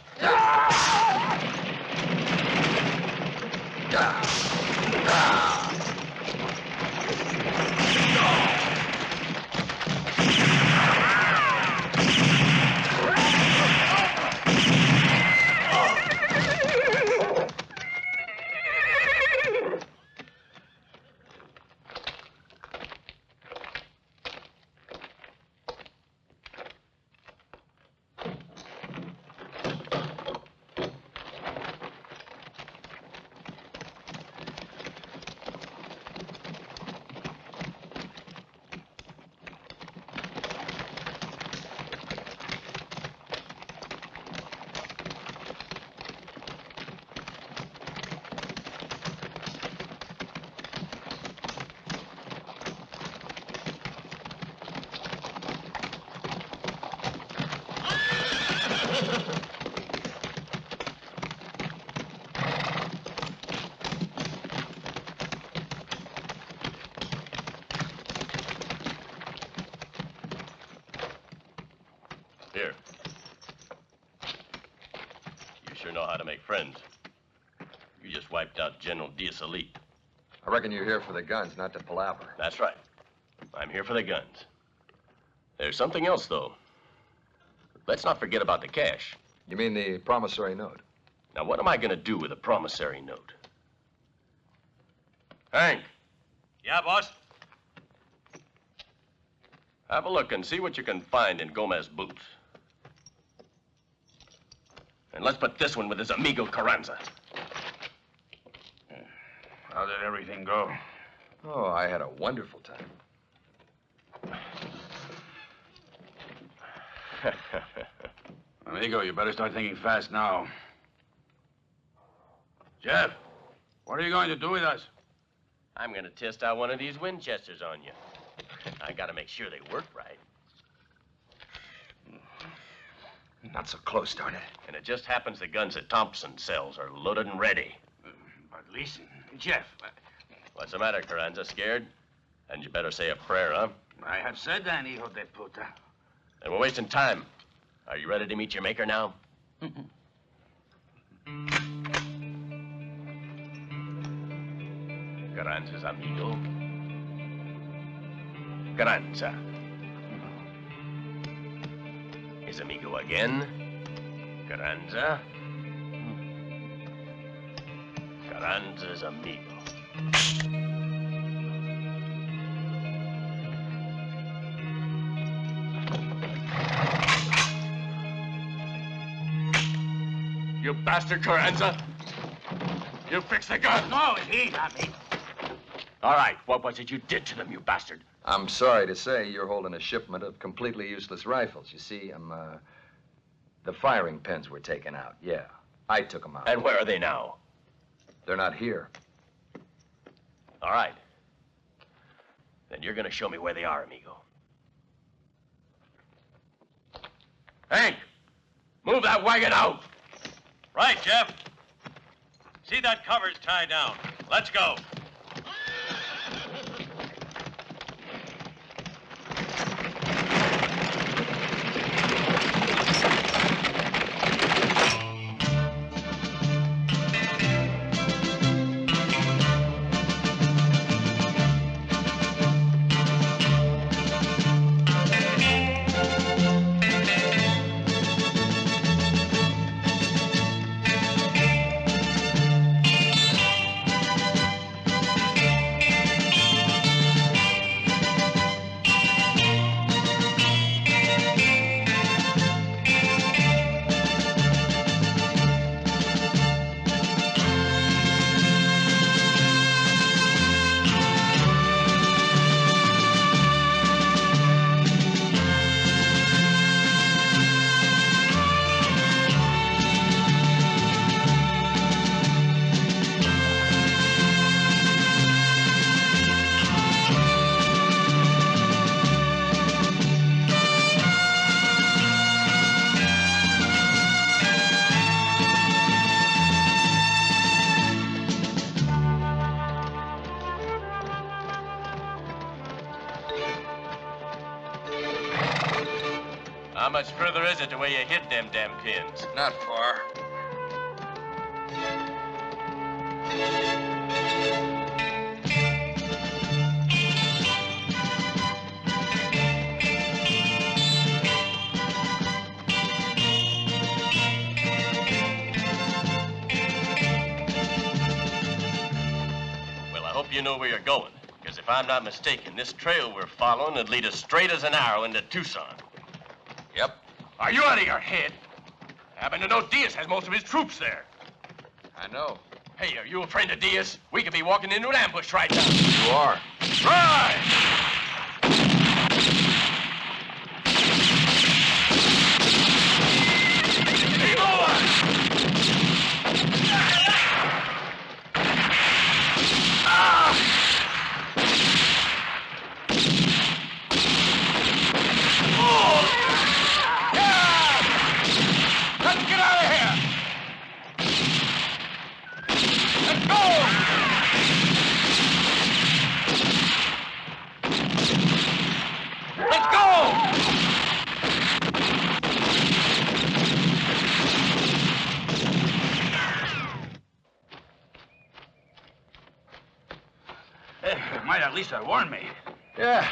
sure know how to make friends. You just wiped out General Diaz Elite. I reckon you're here for the guns, not to palaver. That's right. I'm here for the guns. There's something else, though. Let's not forget about the cash. You mean the promissory note? Now, what am I going to do with a promissory note? Hank. Yeah, boss? Have a look and see what you can find in Gomez's boots. And let's put this one with his amigo Carranza. How did everything go? Oh, I had a wonderful time. Amigo, you better start thinking fast now. Jeff, what are you going to do with us? I'm going to test out one of these Winchesters on you. I got to make sure they work right. Not so close, darn it. And it just happens the guns that Thompson sells are loaded and ready. But listen, Jeff. What's the matter, Carranza? Scared? And you better say a prayer, huh? I have said that, hijo de puta. And we're wasting time. Are you ready to meet your maker now? Carranza's amigo. Carranza. His amigo again. Carranza. Carranza's amigo. You bastard, Carranza! You fixed the gun! No, he, not me. All right, what was it you did to them, you bastard? I'm sorry to say you're holding a shipment of completely useless rifles. You see, the firing pins were taken out, yeah. I took them out. And where are they now? They're not here. All right. Then you're gonna show me where they are, amigo. Hank! Move that wagon out! Right, Jeff. See that cover's tied down. Let's go. How much further is it to where you hid them damn pins? Not far. Well, I hope you know where you're going. Because if I'm not mistaken, this trail we're following would lead us straight as an arrow into Tucson. Yep. Are you out of your head? I happen to know Diaz has most of his troops there. I know. Hey, are you a friend of Diaz? We could be walking into an ambush right now. You are. Right! at least warned me. Yeah,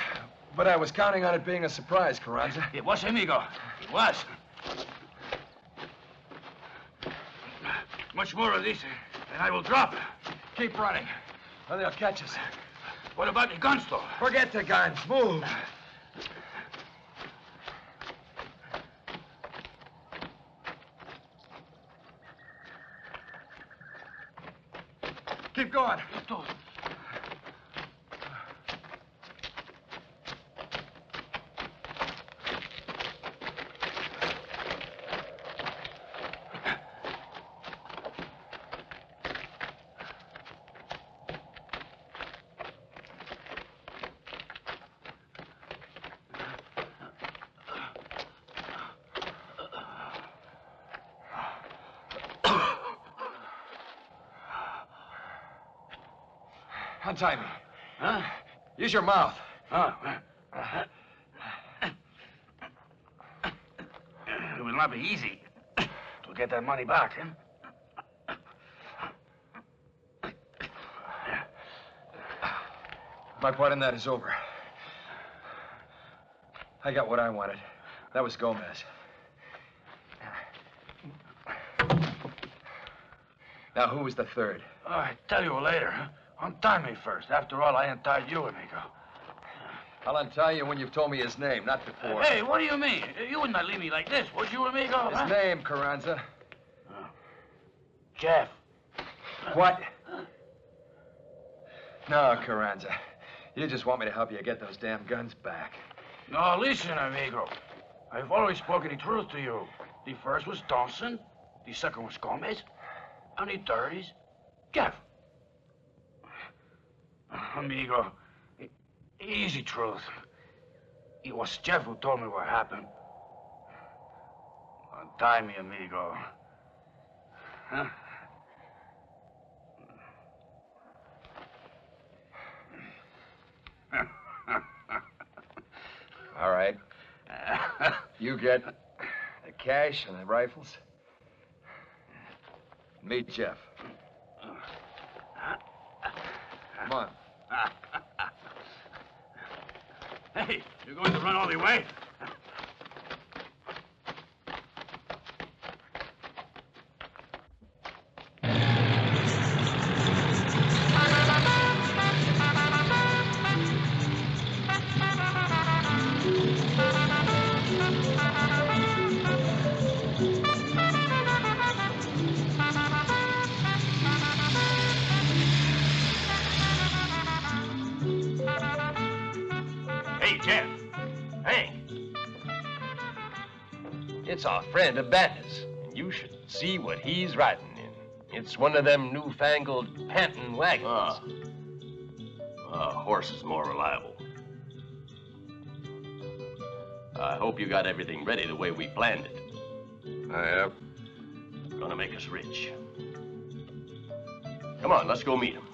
but I was counting on it being a surprise, Carranza. It was, amigo. It was. Much more of these, and I will drop. Keep running. Or they'll catch us. What about the guns, though? Forget the guns. Move. Keep going. Untie me. Huh? Use your mouth. Oh. It will not be easy to get that money back, huh? My part in that is over. I got what I wanted. That was Gomez. Now, who was the third? Oh, I'll tell you later. Untie me first. After all, I untied you, amigo. I'll untie you when you've told me his name, not before. Hey, what do you mean? You would not leave me like this, would you, amigo? His name, Carranza. Jeff. What? No, Carranza. You just want me to help you get those damn guns back. No, listen, amigo. I've always spoken the truth to you. The first was Thompson, the second was Gomez, and the third is Jeff. Amigo, easy truth. It was Jeff who told me what happened. Untie me, amigo. Huh? All right. You get the cash and the rifles. Meet Jeff. Come on. Hey, you're going to run all the way? It's our friend Abantis, and you should see what he's riding in. It's one of them newfangled panting wagons. A horse is more reliable. I hope you got everything ready the way we planned it. I have. Gonna make us rich. Come on, let's go meet him.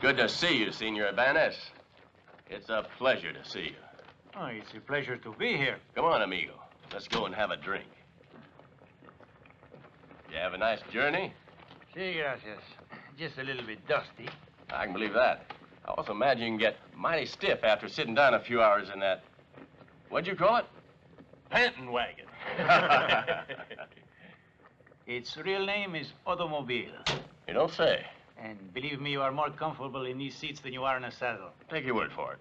Good to see you, Senor Ibanez. It's a pleasure to see you. Oh, it's a pleasure to be here. Come on, amigo. Let's go and have a drink. You have a nice journey? Sí, gracias. Just a little bit dusty. I can believe that. I also imagine you can get mighty stiff after sitting down a few hours in that... What'd you call it? Panting wagon. Its real name is automobile. You don't say. And believe me, you are more comfortable in these seats than you are in a saddle. Take your word for it.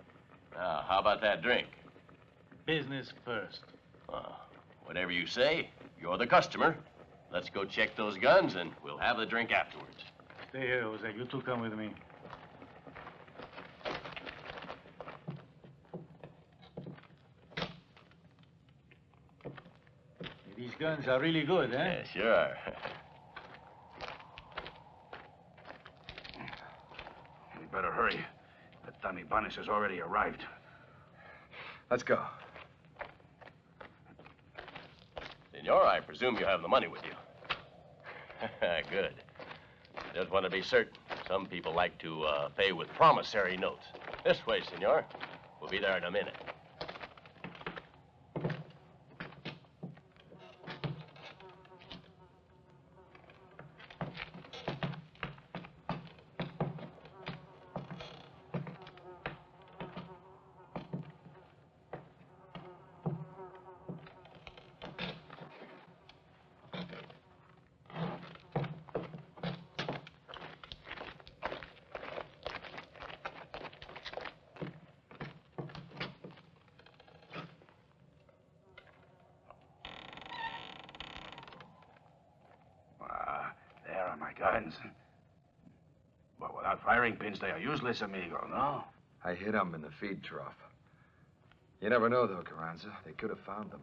Now, how about that drink? Business first. Whatever you say, you're the customer. Let's go check those guns, and we'll have the drink afterwards. Stay here, Jose. You two come with me. These guns are really good, eh? Yeah, sure are. We better hurry. That Tommy Bonis has already arrived. Let's go. Senor, I presume you have the money with you. Good. Just want to be certain. Some people like to pay with promissory notes. This way, senor. We'll be there in a minute. There are my guns. But without firing pins, they are useless, amigo, no? I hid them in the feed trough. You never know, though, Carranza. They could have found them.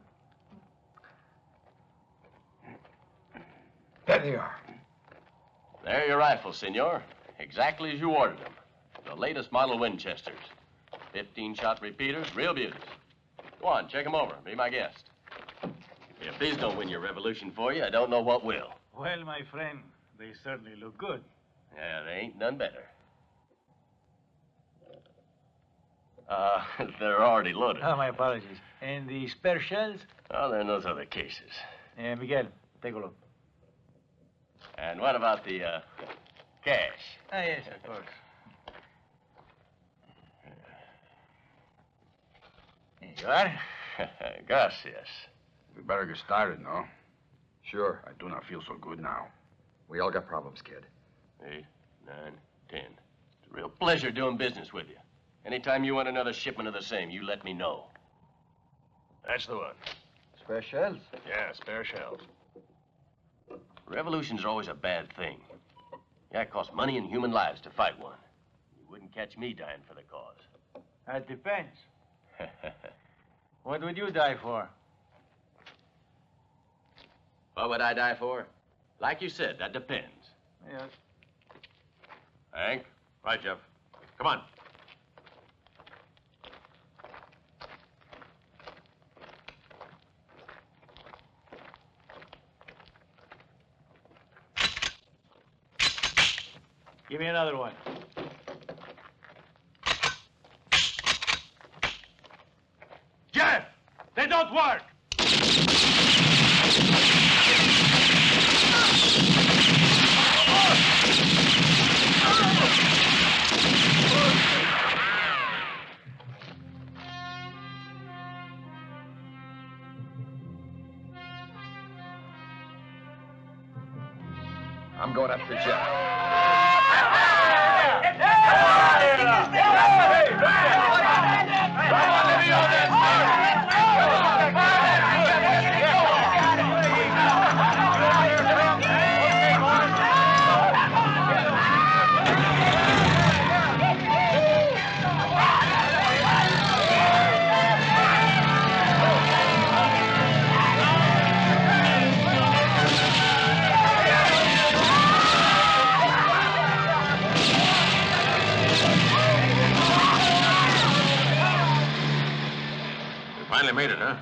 There they are. There are your rifles, senor. Exactly as you ordered them. The latest model Winchesters. 15-shot repeaters, real beauties. Go on, check them over. Be my guest. If these don't win your revolution for you, I don't know what will. Well, my friend, they certainly look good. Yeah, they ain't none better. They're already loaded. Oh, my apologies. And the spare shells? Oh, they're in those other cases. Miguel, take a look. And what about the, cash? Ah, yes, of course. Here you are. Gracias. We better get started, no? Sure. I do not feel so good now. We all got problems, kid. 8, 9, 10. It's a real pleasure doing business with you. Anytime you want another shipment of the same, you let me know. That's the one. Spare shells? Yeah, spare shells. Revolutions are always a bad thing. Yeah, it costs money and human lives to fight one. You wouldn't catch me dying for the cause. That depends. What would you die for? What would I die for? Like you said, that depends. Yes. Hank? Right, Jeff. Come on. Give me another one. Jeff! They don't work! I'm going after Jeff. Finally made it, huh?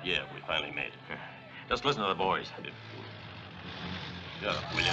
Yeah, we finally made it. Just listen to the boys. Shut up, will you?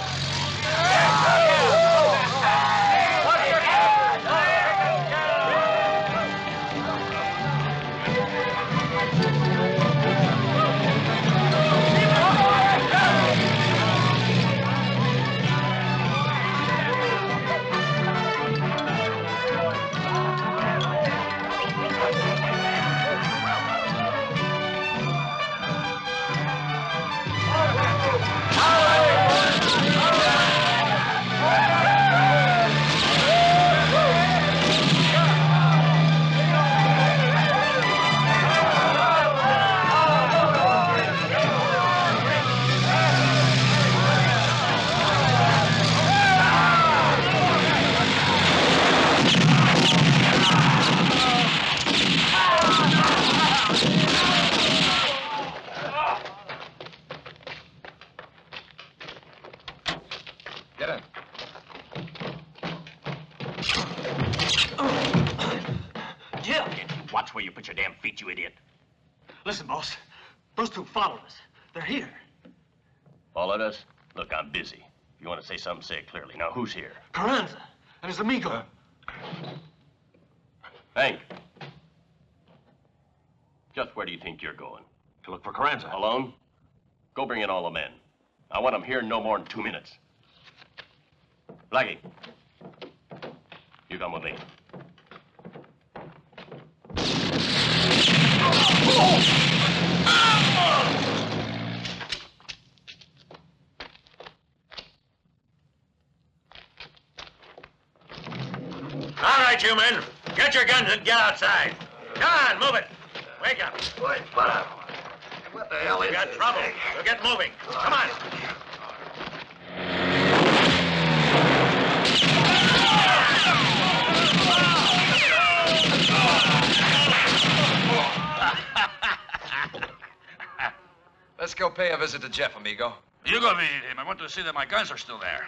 Watch where you put your damn feet, you idiot. Listen, boss. Those two followed us. They're here. Followed us? Look, I'm busy. If you want to say something, say it clearly. Now, who's here? Carranza and his amigo. Hank. Just where do you think you're going? To look for Carranza. Alone? Go bring in all the men. I want them here in no more than 2 minutes. Blackie, you come with me. All right, you men. Get your guns and get outside. Come on, move it. Wake up. What the hell is We got this trouble. thing? We'll get moving. Come on. Let's go pay a visit to Jeff, amigo. You go visit him. I want to see that my guns are still there.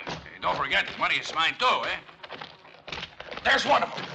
Hey, don't forget, the money is mine too, eh? There's one of them.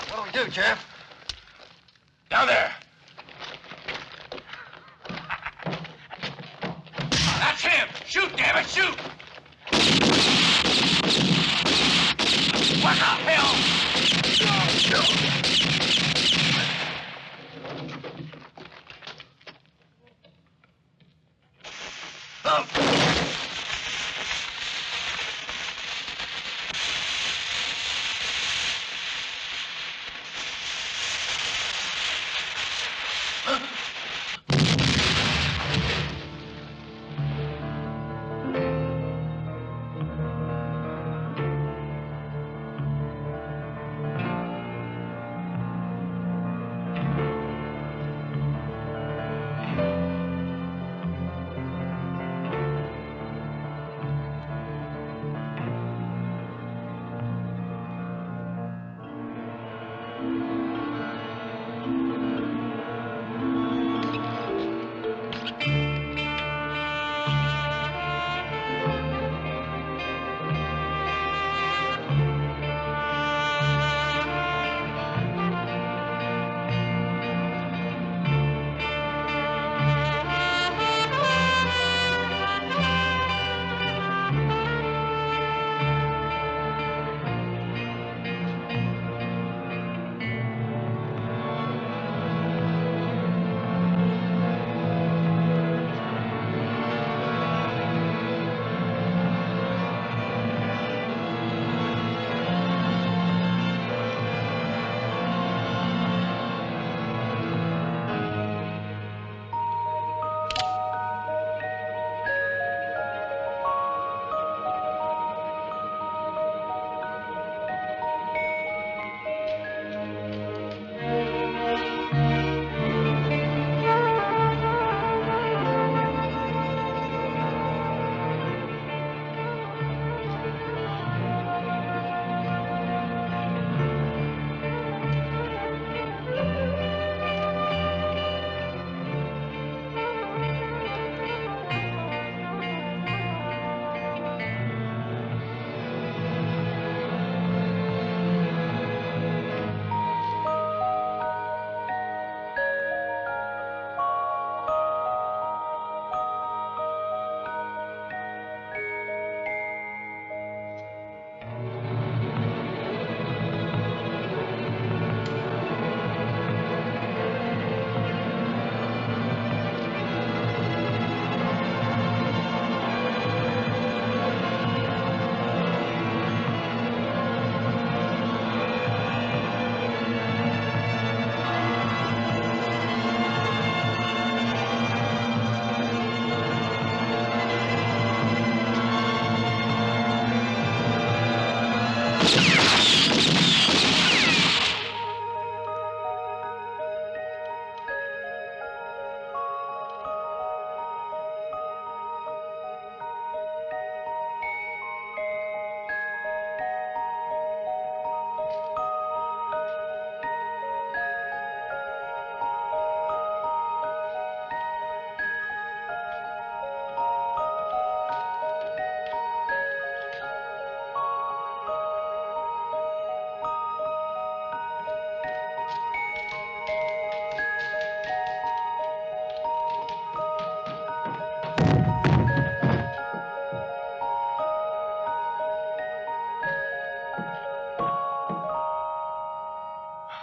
What'll we do, Jeff? Down there. That's him. Shoot, damn it, shoot. What the hell?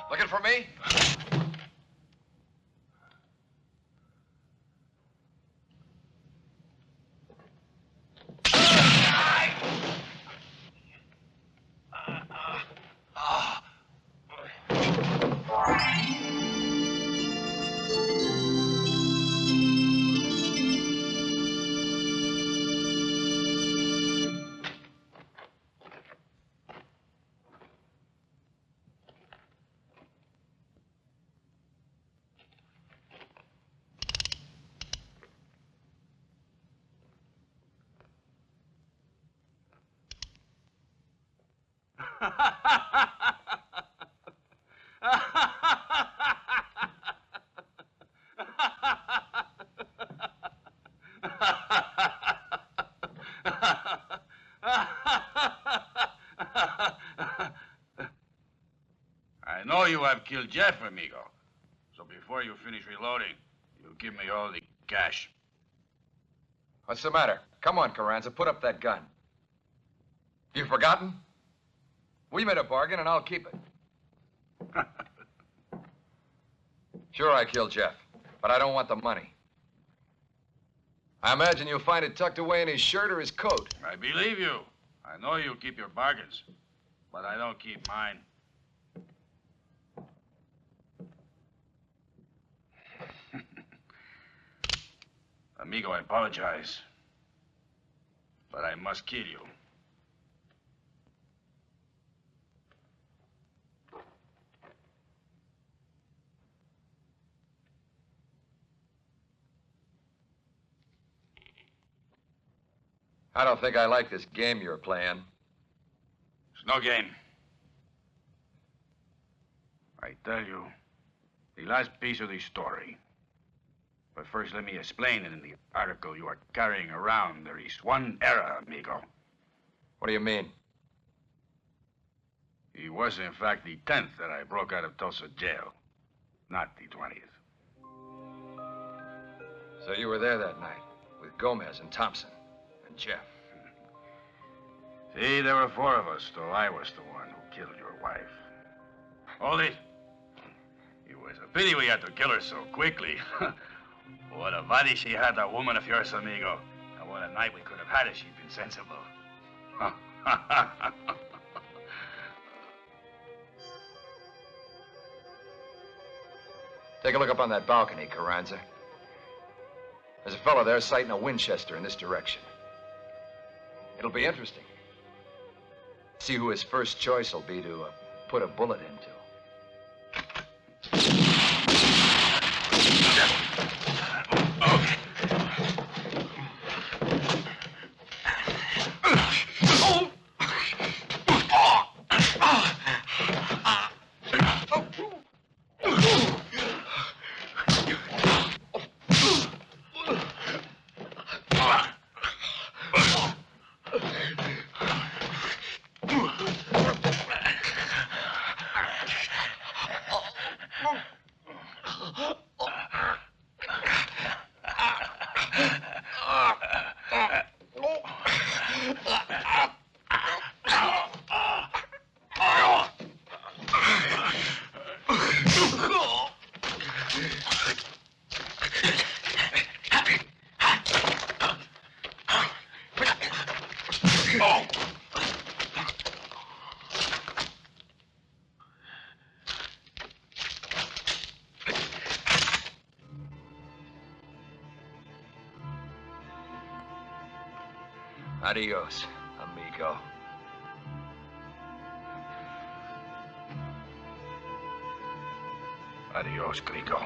Looking for me? I know you have killed Jeff, amigo. So before you finish reloading, you give me all the cash. What's the matter? Come on, Carranza, put up that gun. You've forgotten? We made a bargain, and I'll keep it. Sure, I killed Jeff, but I don't want the money. I imagine you'll find it tucked away in his shirt or his coat. I believe you. I know you keep your bargains, but I don't keep mine. Amigo, I apologize, but I must kill you. I don't think I like this game you're playing. It's no game. I tell you, the last piece of the story. But first, let me explain it in the article you are carrying around. There is one error, amigo. What do you mean? It was, in fact, the 10th that I broke out of Tulsa jail, not the 20th. So you were there that night with Gomez and Thompson and Jeff. See, there were 4 of us, though I was the one who killed your wife. Hold it. It was a pity we had to kill her so quickly. What a body she had, that woman of yours, amigo. And what a night we could have had if she'd been sensible. Take a look up on that balcony, Carranza. There's a fellow there sighting a Winchester in this direction. It'll be interesting. See who his first choice will be to put a bullet into. Adios, amigo. Adios, Grico.